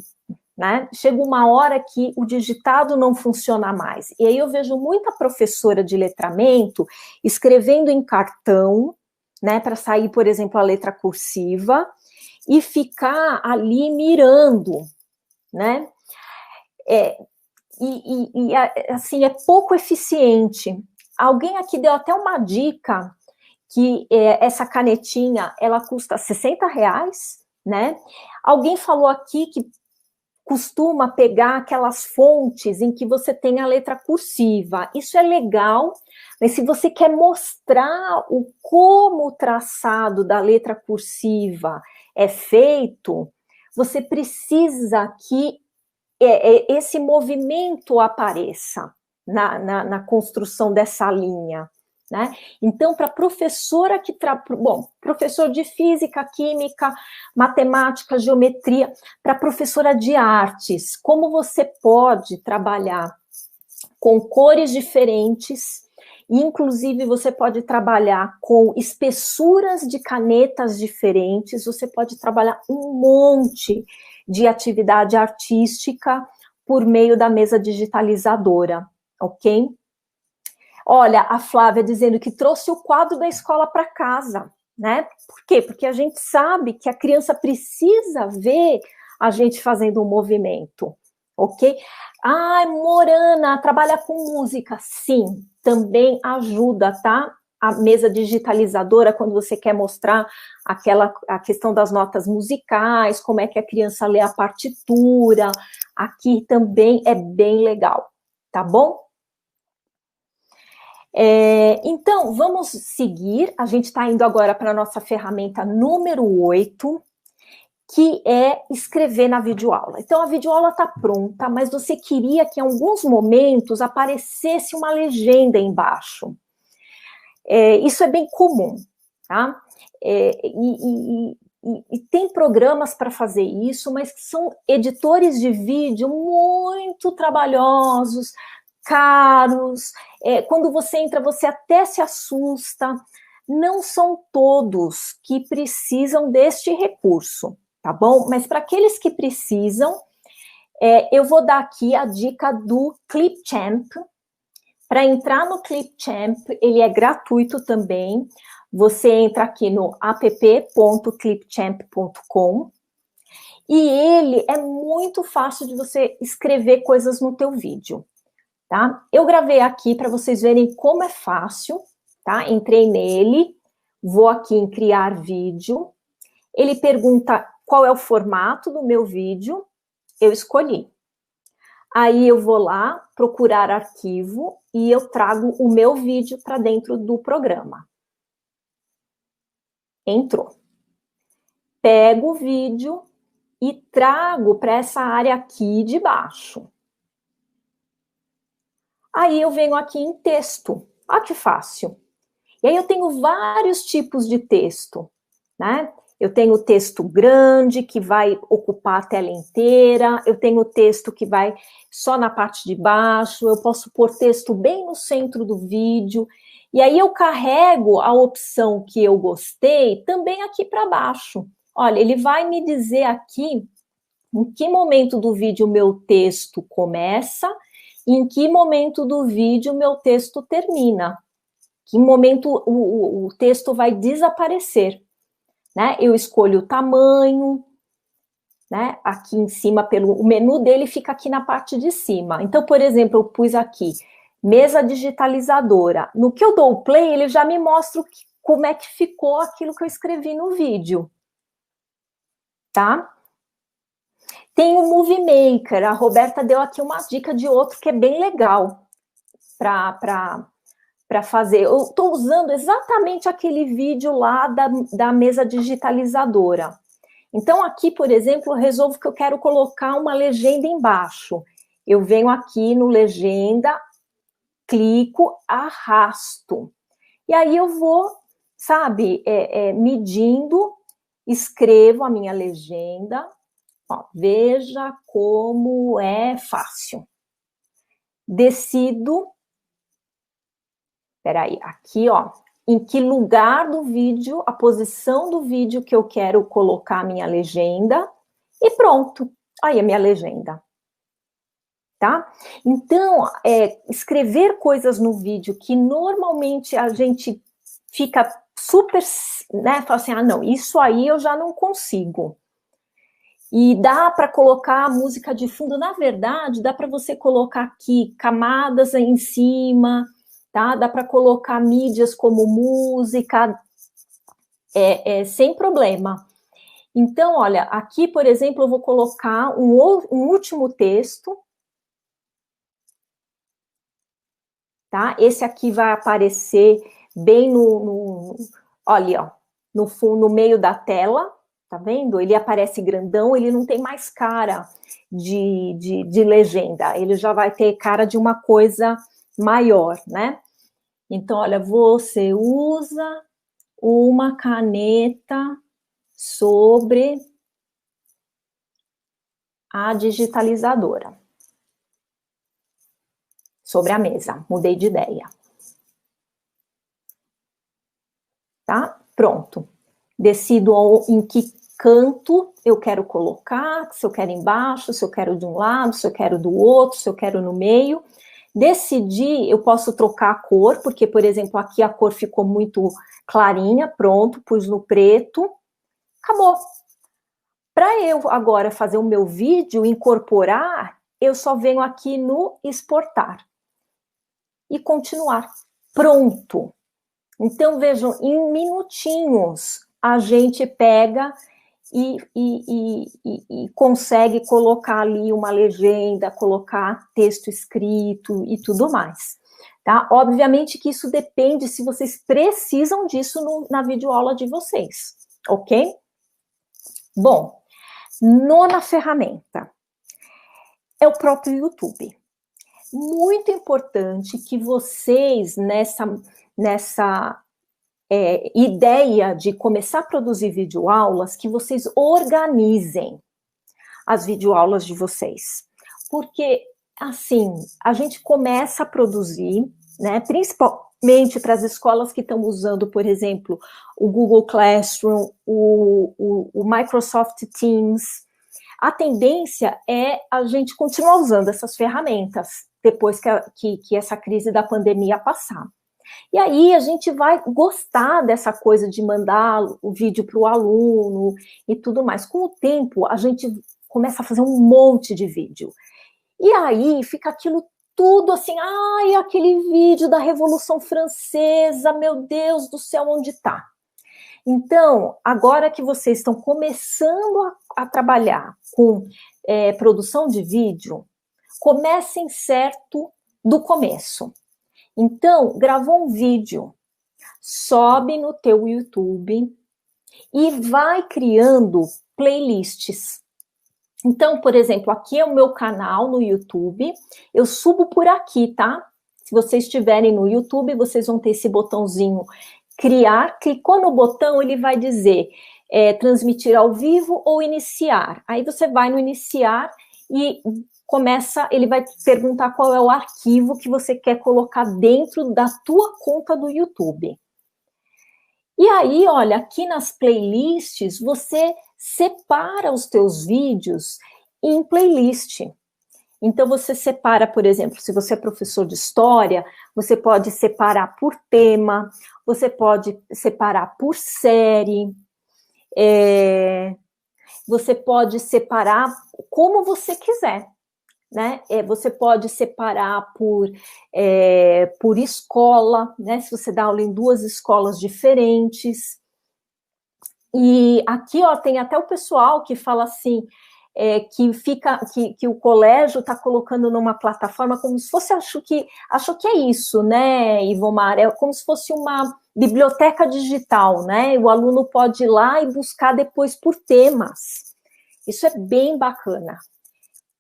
Speaker 1: né? Chega uma hora que o digitado não funciona mais. E aí eu vejo muita professora de letramento escrevendo em cartão, né, para sair, por exemplo, a letra cursiva, e ficar ali mirando, né? Assim, é pouco eficiente. Alguém aqui deu até uma dica que essa canetinha, ela custa R$60, né? Alguém falou aqui que costuma pegar aquelas fontes em que você tem a letra cursiva. Isso é legal, mas se você quer mostrar como o traçado da letra cursiva é feito, você precisa que esse movimento apareça na construção dessa linha, né? Então, para professora professor de física, química, matemática, geometria, para professora de artes, como você pode trabalhar com cores diferentes, inclusive você pode trabalhar com espessuras de canetas diferentes, você pode trabalhar um monte de atividade artística por meio da mesa digitalizadora, ok? Olha, a Flávia dizendo que trouxe o quadro da escola para casa, né? Por quê? Porque a gente sabe que a criança precisa ver a gente fazendo um movimento, ok? Morana, trabalha com música, sim. também ajuda, tá? A mesa digitalizadora, quando você quer mostrar a questão das notas musicais, como é que a criança lê a partitura, aqui também é bem legal, tá bom? Então, vamos seguir, a gente está indo agora para a nossa ferramenta número 8, que é escrever na videoaula. Então, a videoaula está pronta, mas você queria que em alguns momentos aparecesse uma legenda embaixo. Isso é bem comum, tá? E tem programas para fazer isso, mas são editores de vídeo muito trabalhosos, caros. Quando você entra, você até se assusta. Não são todos que precisam deste recurso, tá bom? Mas para aqueles que precisam, eu vou dar aqui a dica do Clipchamp. Para entrar no Clipchamp, ele é gratuito também. Você entra aqui no app.clipchamp.com e ele é muito fácil de você escrever coisas no teu vídeo, tá? Eu gravei aqui para vocês verem como é fácil, tá? Entrei nele, vou aqui em criar vídeo. Ele pergunta qual é o formato do meu vídeo, eu escolhi. Aí eu vou lá procurar arquivo e eu trago o meu vídeo para dentro do programa. Entrou. Pego o vídeo e trago para essa área aqui de baixo. Aí eu venho aqui em texto. Olha que fácil. E aí eu tenho vários tipos de texto, né? Eu tenho o texto grande, que vai ocupar a tela inteira, eu tenho o texto que vai só na parte de baixo, eu posso pôr texto bem no centro do vídeo, e aí eu carrego a opção que eu gostei também aqui para baixo. Olha, ele vai me dizer aqui em que momento do vídeo o meu texto começa e em que momento do vídeo o meu texto termina. Que momento o texto vai desaparecer. Né? Eu escolho o tamanho, né? Aqui em cima, o menu dele fica aqui na parte de cima. Então, por exemplo, eu pus aqui, mesa digitalizadora. No que eu dou o play, ele já me mostra como é que ficou aquilo que eu escrevi no vídeo. Tá? Tem o Movie Maker, a Roberta deu aqui uma dica de outro que é bem legal para fazer. Eu estou usando exatamente aquele vídeo lá da mesa digitalizadora. Então, aqui, por exemplo, eu resolvo que eu quero colocar uma legenda embaixo. Eu venho aqui no legenda, clico, arrasto. E aí eu vou, sabe, medindo, escrevo a minha legenda. Ó, veja como é fácil. Decido. Peraí, aqui, ó, em que lugar do vídeo, a posição do vídeo que eu quero colocar a minha legenda, e pronto, aí a minha legenda, tá? Então, escrever coisas no vídeo que normalmente a gente fica super, né, fala assim, não, isso aí eu já não consigo. E dá para colocar a música de fundo, na verdade, dá para você colocar aqui camadas em cima, tá? Dá para colocar mídias como música, sem problema. Então, olha, aqui, por exemplo, eu vou colocar um último texto, tá? Esse aqui vai aparecer bem olha, ó, no meio da tela, tá vendo? Ele aparece grandão, ele não tem mais cara de legenda, ele já vai ter cara de uma coisa maior, né? Então, olha, você usa uma caneta sobre a digitalizadora. Sobre a mesa, mudei de ideia. Tá? Pronto. Decido em que canto eu quero colocar, se eu quero embaixo, se eu quero de um lado, se eu quero do outro, se eu quero no meio. Decidi, eu posso trocar a cor, porque, por exemplo, aqui a cor ficou muito clarinha, pronto, pus no preto, acabou. Para eu agora fazer o meu vídeo, incorporar, eu só venho aqui no exportar. e continuar. Pronto. Então, vejam, em minutinhos, a gente pega e consegue colocar ali uma legenda, colocar texto escrito e tudo mais. Tá? Obviamente que isso depende se vocês precisam disso na videoaula de vocês, ok? Bom, nona ferramenta é o próprio YouTube. Muito importante que vocês, nessa ideia de começar a produzir videoaulas, que vocês organizem as videoaulas de vocês. Porque, assim, a gente começa a produzir, né, principalmente para as escolas que estão usando, por exemplo, o Google Classroom, o Microsoft Teams. A tendência é a gente continuar usando essas ferramentas depois que essa crise da pandemia passar. E aí a gente vai gostar dessa coisa de mandar o vídeo para o aluno e tudo mais. Com o tempo, a gente começa a fazer um monte de vídeo. E aí fica aquilo tudo assim, ai, aquele vídeo da Revolução Francesa, meu Deus do céu, onde está? Então, agora que vocês estão começando a trabalhar com produção de vídeo, comecem certo do começo. Então, gravou um vídeo, sobe no teu YouTube e vai criando playlists. Então, por exemplo, aqui é o meu canal no YouTube, eu subo por aqui, tá? Se vocês estiverem no YouTube, vocês vão ter esse botãozinho criar, clicou no botão, ele vai dizer transmitir ao vivo ou iniciar. Aí você vai no iniciar e ele vai perguntar qual é o arquivo que você quer colocar dentro da tua conta do YouTube. E aí, olha, aqui nas playlists, você separa os teus vídeos em playlist. Então, você separa, por exemplo, se você é professor de história, você pode separar por tema, você pode separar por série, você pode separar como você quiser. Né? Você pode separar por escola, né? Se você dá aula em 2 escolas diferentes. E aqui, ó, tem até o pessoal que fala assim, que o colégio está colocando numa plataforma como se fosse, acho que é isso, né, Ivomar? É como se fosse uma biblioteca digital, né? O aluno pode ir lá e buscar depois por temas. Isso é bem bacana.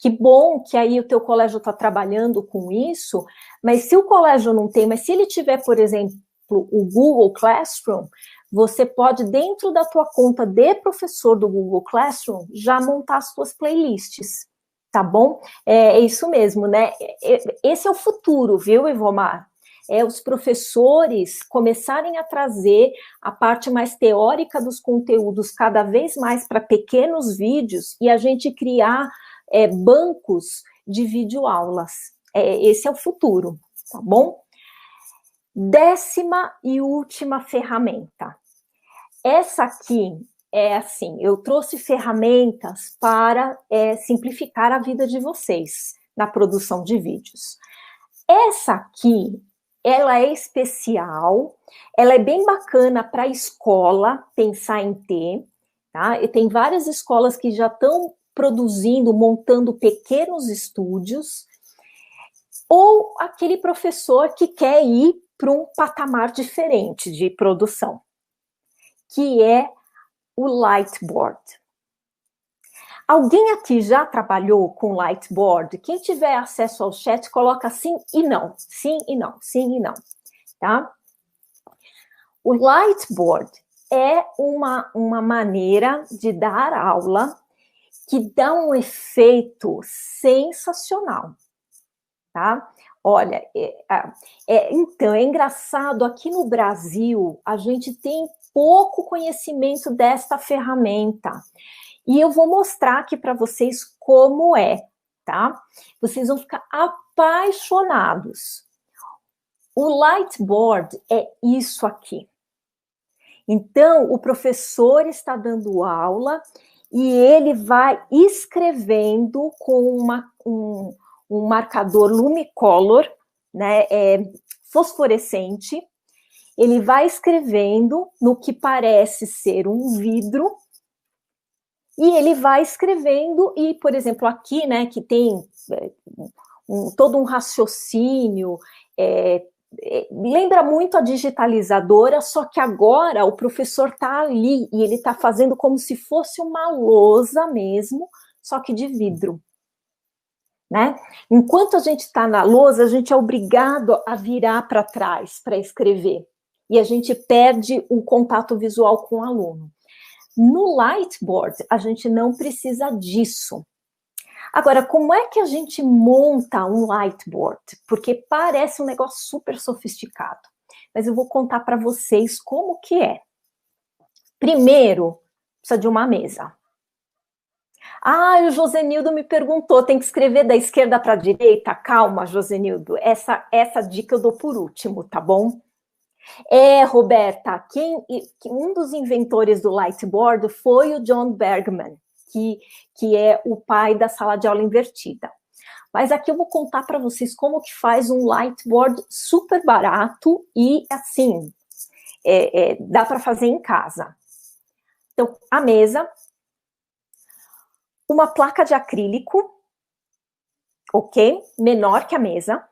Speaker 1: Que bom que aí o teu colégio está trabalhando com isso, mas se o colégio não tem, mas se ele tiver, por exemplo, o Google Classroom, você pode, dentro da tua conta de professor do Google Classroom, já montar as suas playlists, tá bom? É isso mesmo, né? Esse é o futuro, viu, Ivomar? Os professores começarem a trazer a parte mais teórica dos conteúdos cada vez mais para pequenos vídeos e a gente criar bancos de videoaulas. Esse é o futuro, tá bom? 10ª e última ferramenta. Essa aqui é assim, eu trouxe ferramentas para simplificar a vida de vocês na produção de vídeos. Essa aqui, ela é especial, ela é bem bacana para a escola pensar em ter, tá? E tem várias escolas que já estão produzindo, montando pequenos estúdios, ou aquele professor que quer ir para um patamar diferente de produção, que é o Lightboard. Alguém aqui já trabalhou com Lightboard? Quem tiver acesso ao chat, coloca sim e não, sim e não, sim e não, tá? O Lightboard é uma maneira de dar aula que dá um efeito sensacional, tá? Olha, então, é engraçado, aqui no Brasil, a gente tem pouco conhecimento desta ferramenta, e eu vou mostrar aqui para vocês como tá? Vocês vão ficar apaixonados. O Lightboard é isso aqui. Então, o professor está dando aula e ele vai escrevendo com um marcador Lumicolor, né, fosforescente, ele vai escrevendo no que parece ser um vidro, e ele vai escrevendo, e, por exemplo, aqui, né, que tem todo um raciocínio, lembra muito a digitalizadora, só que agora o professor está ali, e ele está fazendo como se fosse uma lousa mesmo, só que de vidro. Né? Enquanto a gente está na lousa, a gente é obrigado a virar para trás para escrever, e a gente perde o contato visual com o aluno. No Lightboard, a gente não precisa disso. Agora, como é que a gente monta um Lightboard? Porque parece um negócio super sofisticado, mas eu vou contar para vocês como que é. Primeiro, precisa de uma mesa. Ah, o Josenildo me perguntou, tem que escrever da esquerda para a direita? Calma, Josenildo, essa dica eu dou por último, tá bom? Roberta, um dos inventores do Lightboard foi o John Bergman, que é o pai da sala de aula invertida. Mas aqui eu vou contar para vocês como que faz um Lightboard super barato e, assim, dá para fazer em casa. Então, a mesa, uma placa de acrílico, ok? Menor que a mesa.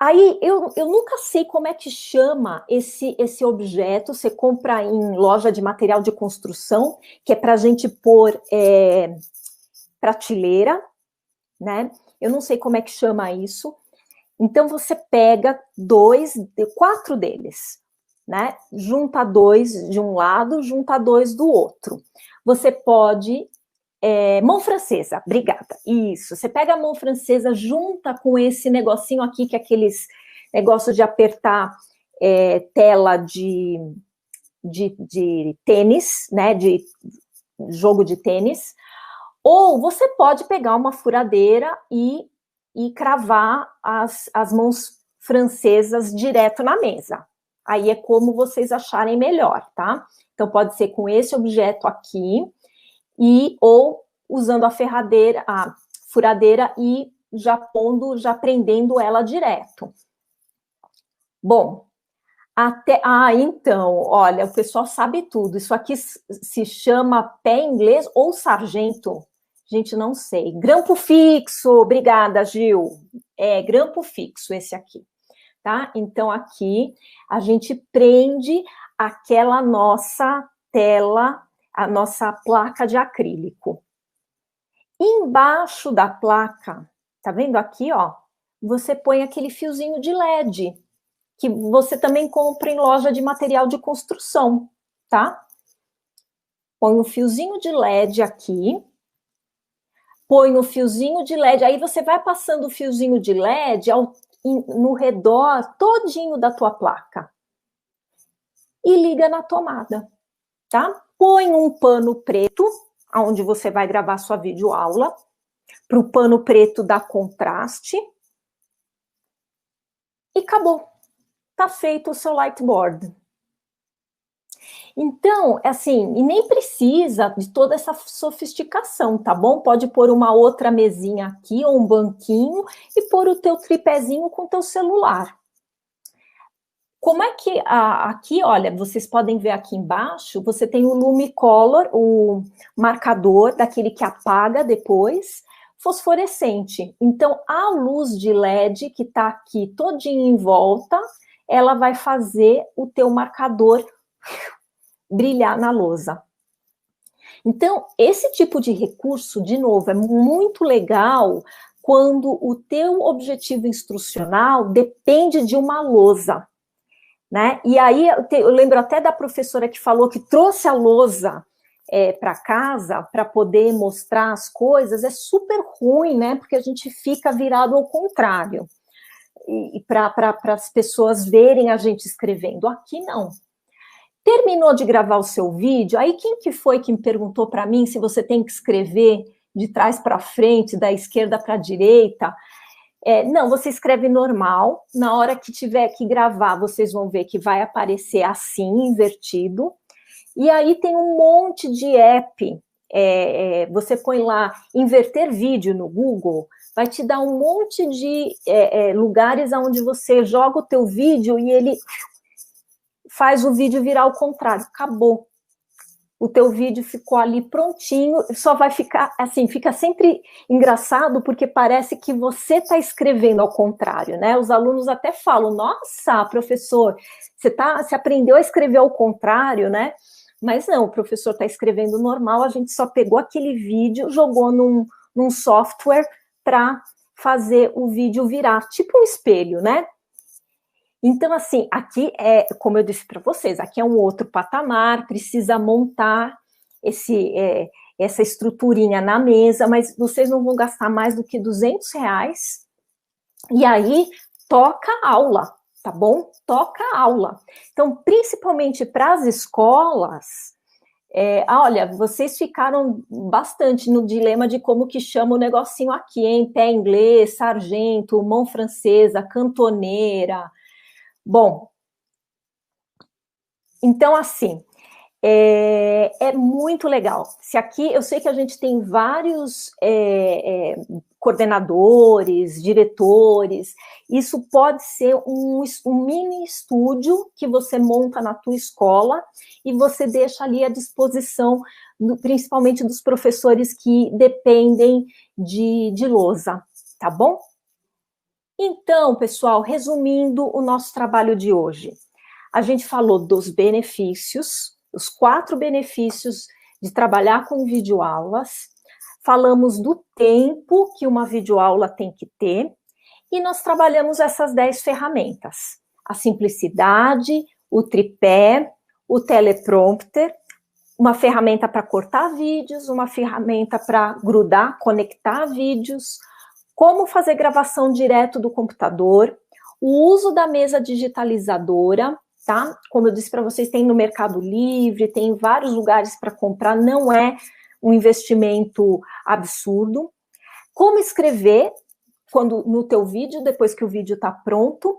Speaker 1: Aí, eu nunca sei como é que chama esse objeto, você compra em loja de material de construção, que é para a gente pôr prateleira, né? Eu não sei como é que chama isso. Então, você pega 4 deles, né? Junta 2 de um lado, junta 2 do outro. Você pode... mão francesa, obrigada, isso, você pega a mão francesa, junta com esse negocinho aqui, que é aqueles negócios de apertar tela de tênis, né, de jogo de tênis, ou você pode pegar uma furadeira e cravar as mãos francesas direto na mesa, aí é como vocês acharem melhor, tá? Então pode ser com esse objeto aqui, ou usando a furadeira e já prendendo ela direto. Bom, então, olha, o pessoal sabe tudo. Isso aqui se chama pé em inglês ou sargento. Gente, não sei. Grampo fixo, obrigada, Gil. Grampo fixo esse aqui, tá? Então, aqui a gente prende aquela nossa tela, a nossa placa de acrílico. Embaixo da placa, tá vendo aqui, ó? Você põe aquele fiozinho de LED, que você também compra em loja de material de construção, tá? Põe um fiozinho de LED aqui, põe o fiozinho de LED, aí você vai passando o fiozinho de LED no redor todinho da tua placa. E liga na tomada, tá? Põe um pano preto, onde você vai gravar sua videoaula, para o pano preto dar contraste. E acabou. Tá feito o seu Lightboard. Então, assim, e nem precisa de toda essa sofisticação, tá bom? Pode pôr uma outra mesinha aqui, ou um banquinho, e pôr o teu tripézinho com o teu celular. Como é que, aqui, olha, vocês podem ver aqui embaixo, você tem o Lumicolor, o marcador, daquele que apaga depois, fosforescente. Então, a luz de LED que tá aqui todinha em volta, ela vai fazer o teu marcador brilhar na lousa. Então, esse tipo de recurso, de novo, é muito legal quando o teu objetivo instrucional depende de uma lousa. Né? E aí eu lembro até da professora que falou que trouxe a lousa para casa para poder mostrar as coisas, é super ruim, né? Porque a gente fica virado ao contrário, e para as pessoas verem a gente escrevendo. Aqui não. Terminou de gravar o seu vídeo, aí quem que foi que me perguntou para mim se você tem que escrever de trás para frente, da esquerda para a direita? Não, você escreve normal, na hora que tiver que gravar, vocês vão ver que vai aparecer assim, invertido, e aí tem um monte de app, você põe lá, inverter vídeo no Google, vai te dar um monte de lugares onde você joga o teu vídeo e ele faz o vídeo virar ao contrário, acabou. O teu vídeo ficou ali prontinho, só vai ficar, assim, fica sempre engraçado, porque parece que você está escrevendo ao contrário, né? Os alunos até falam, nossa, professor, você aprendeu a escrever ao contrário, né? Mas não, o professor está escrevendo normal, a gente só pegou aquele vídeo, jogou num software para fazer o vídeo virar, tipo um espelho, né? Então, assim, aqui como eu disse para vocês, aqui é um outro patamar, precisa montar essa estruturinha na mesa, mas vocês não vão gastar mais do que R$200, e aí toca aula, tá bom? Toca aula. Então, principalmente para as escolas, olha, vocês ficaram bastante no dilema de como que chama o negocinho aqui, hein? Pé inglês, sargento, mão francesa, cantoneira. Bom, então, assim, é muito legal. Se aqui, eu sei que a gente tem vários coordenadores, diretores, isso pode ser um mini estúdio que você monta na tua escola e você deixa ali à disposição, principalmente dos professores que dependem de lousa, tá bom? Então, pessoal, resumindo o nosso trabalho de hoje, a gente falou dos benefícios, os 4 benefícios de trabalhar com videoaulas, falamos do tempo que uma videoaula tem que ter, e nós trabalhamos essas 10 ferramentas, a simplicidade, o tripé, o teleprompter, uma ferramenta para cortar vídeos, uma ferramenta para grudar, conectar vídeos, como fazer gravação direto do computador, o uso da mesa digitalizadora, tá? Como eu disse para vocês, tem no Mercado Livre, tem em vários lugares para comprar, não é um investimento absurdo. Como escrever no teu vídeo, depois que o vídeo está pronto,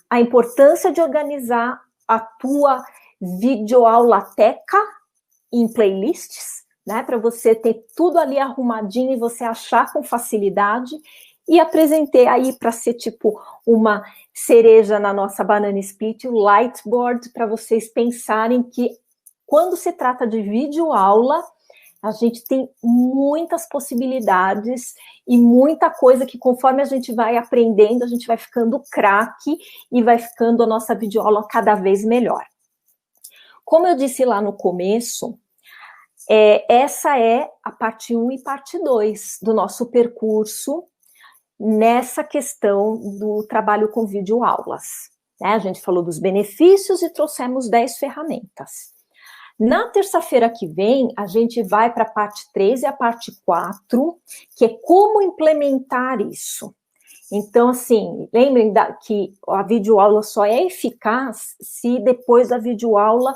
Speaker 1: a importância de organizar a tua videoaulateca em playlists, né, para você ter tudo ali arrumadinho e você achar com facilidade, e apresentei aí para ser tipo uma cereja na nossa banana split, o Lightboard, para vocês pensarem que quando se trata de videoaula, a gente tem muitas possibilidades e muita coisa que conforme a gente vai aprendendo, a gente vai ficando craque e vai ficando a nossa videoaula cada vez melhor. Como eu disse lá no começo, essa é a parte 1 e parte 2 do nosso percurso nessa questão do trabalho com videoaulas. A gente falou dos benefícios e trouxemos 10 ferramentas. Na terça-feira que vem, a gente vai para a parte 3 e a parte 4, que é como implementar isso. Então, assim, lembrem que a videoaula só é eficaz se depois da videoaula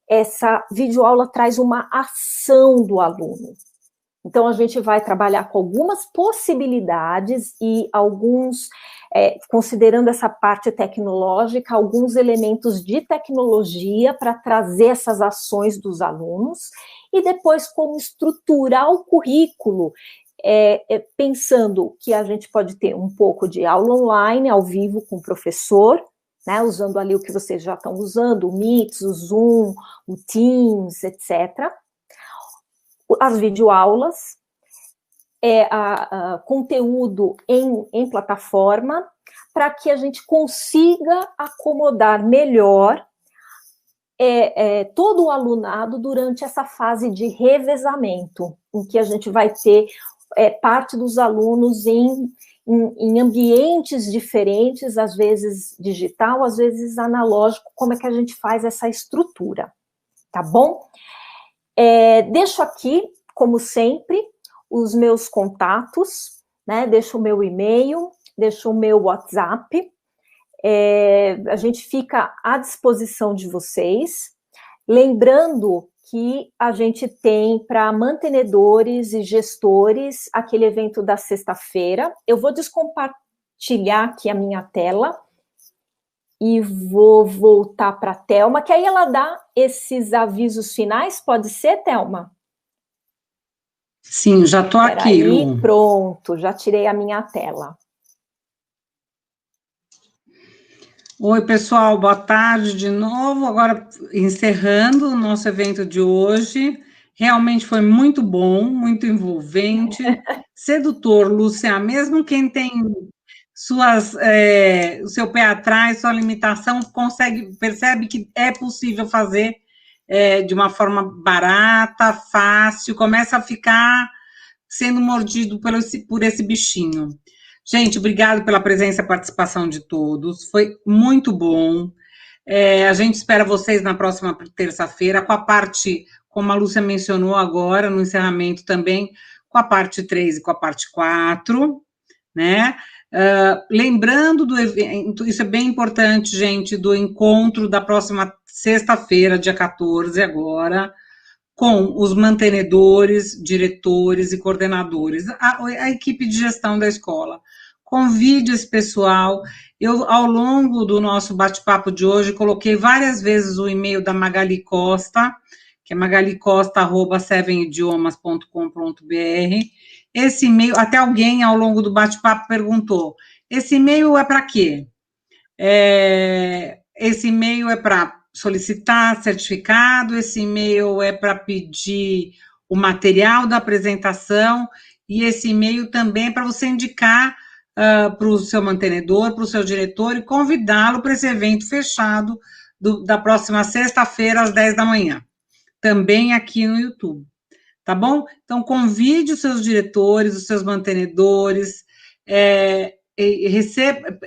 Speaker 1: essa videoaula traz uma ação do aluno. Então, a gente vai trabalhar com algumas possibilidades e alguns, considerando essa parte tecnológica, alguns elementos de tecnologia para trazer essas ações dos alunos, e depois como estruturar o currículo, pensando que a gente pode ter um pouco de aula online, ao vivo com o professor, né, usando ali o que vocês já estão usando, o Meet, o Zoom, o Teams, etc. As videoaulas, conteúdo em plataforma, para que a gente consiga acomodar melhor todo o alunado durante essa fase de revezamento, em que a gente vai ter parte dos alunos em ambientes diferentes, às vezes digital, às vezes analógico, como é que a gente faz essa estrutura, tá bom? Deixo aqui, como sempre, os meus contatos, né? Deixo o meu e-mail, deixo o meu WhatsApp, a gente fica à disposição de vocês, lembrando que a gente tem para mantenedores e gestores aquele evento da sexta-feira. Eu vou descompartilhar aqui a minha tela e vou voltar para a Thelma, que aí ela dá esses avisos finais, pode ser, Thelma?
Speaker 2: Sim, já estou aqui, Lu.
Speaker 1: Pronto, já tirei a minha tela.
Speaker 2: Oi, pessoal, boa tarde de novo. Agora, encerrando o nosso evento de hoje. Realmente foi muito bom, muito envolvente, sedutor, Lúcia. Mesmo quem tem o seu pé atrás, sua limitação, percebe que é possível fazer de uma forma barata, fácil, começa a ficar sendo mordido por esse bichinho. Gente, obrigado pela presença e participação de todos, foi muito bom. A gente espera vocês na próxima terça-feira, com a parte, como a Lúcia mencionou agora, no encerramento também, com a parte 3 e com a parte 4, né? Lembrando do evento, isso é bem importante, gente, do encontro da próxima sexta-feira, dia 14, agora, com os mantenedores, diretores e coordenadores, a equipe de gestão da escola. Convide esse pessoal. Eu, ao longo do nosso bate-papo de hoje, coloquei várias vezes o e-mail da Magali Costa, que é magalicosta@7idiomas.com.br. Esse e-mail, até alguém ao longo do bate-papo perguntou, esse e-mail é para quê? Esse e-mail é para solicitar certificado, esse e-mail é para pedir o material da apresentação, e esse e-mail também é para você indicar para o seu mantenedor, para o seu diretor, e convidá-lo para esse evento fechado da próxima sexta-feira, às 10 da manhã, também aqui no YouTube, tá bom? Então, convide os seus diretores, os seus mantenedores,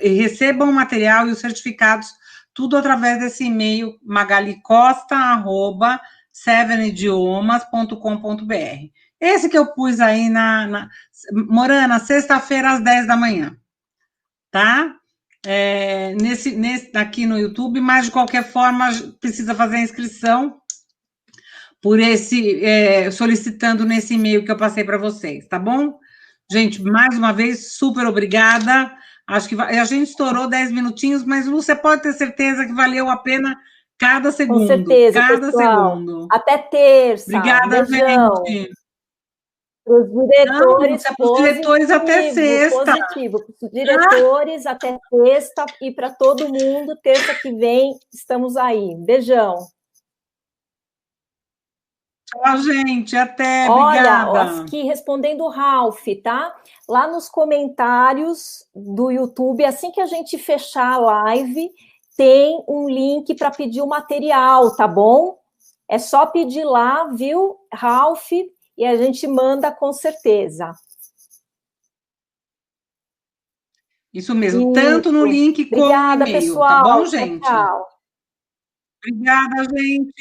Speaker 2: recebam o material e os certificados, tudo através desse e-mail, magalicosta@7idiomas.com.br. Esse que eu pus aí Morana, sexta-feira, às 10 da manhã, tá? Aqui no YouTube, mas de qualquer forma, precisa fazer a inscrição solicitando nesse e-mail que eu passei para vocês, tá bom? Gente, mais uma vez, super obrigada. Acho que a gente estourou 10 minutinhos, mas, Lúcia, pode ter certeza que valeu a pena cada segundo.
Speaker 1: Com certeza,
Speaker 2: cada
Speaker 1: pessoal.
Speaker 2: segundo.
Speaker 1: Até terça.
Speaker 2: Obrigada,
Speaker 1: beijão.
Speaker 2: gente.
Speaker 1: Para os diretores,
Speaker 2: para os diretores até sexta.
Speaker 1: Positivo. Para os diretores até sexta e para todo mundo, terça que vem, estamos aí. Beijão.
Speaker 2: Tchau, gente. Até.
Speaker 1: Olha,
Speaker 2: obrigada.
Speaker 1: aqui respondendo o Ralph, tá? Lá nos comentários do YouTube, assim que a gente fechar a live, tem um link para pedir o material, tá bom? É só pedir lá, viu, Ralph? E a gente manda com certeza.
Speaker 2: Isso mesmo, tanto no link como no e-mail,
Speaker 1: pessoal.
Speaker 2: tá bom, gente?
Speaker 1: Tchau.
Speaker 2: Obrigada, gente.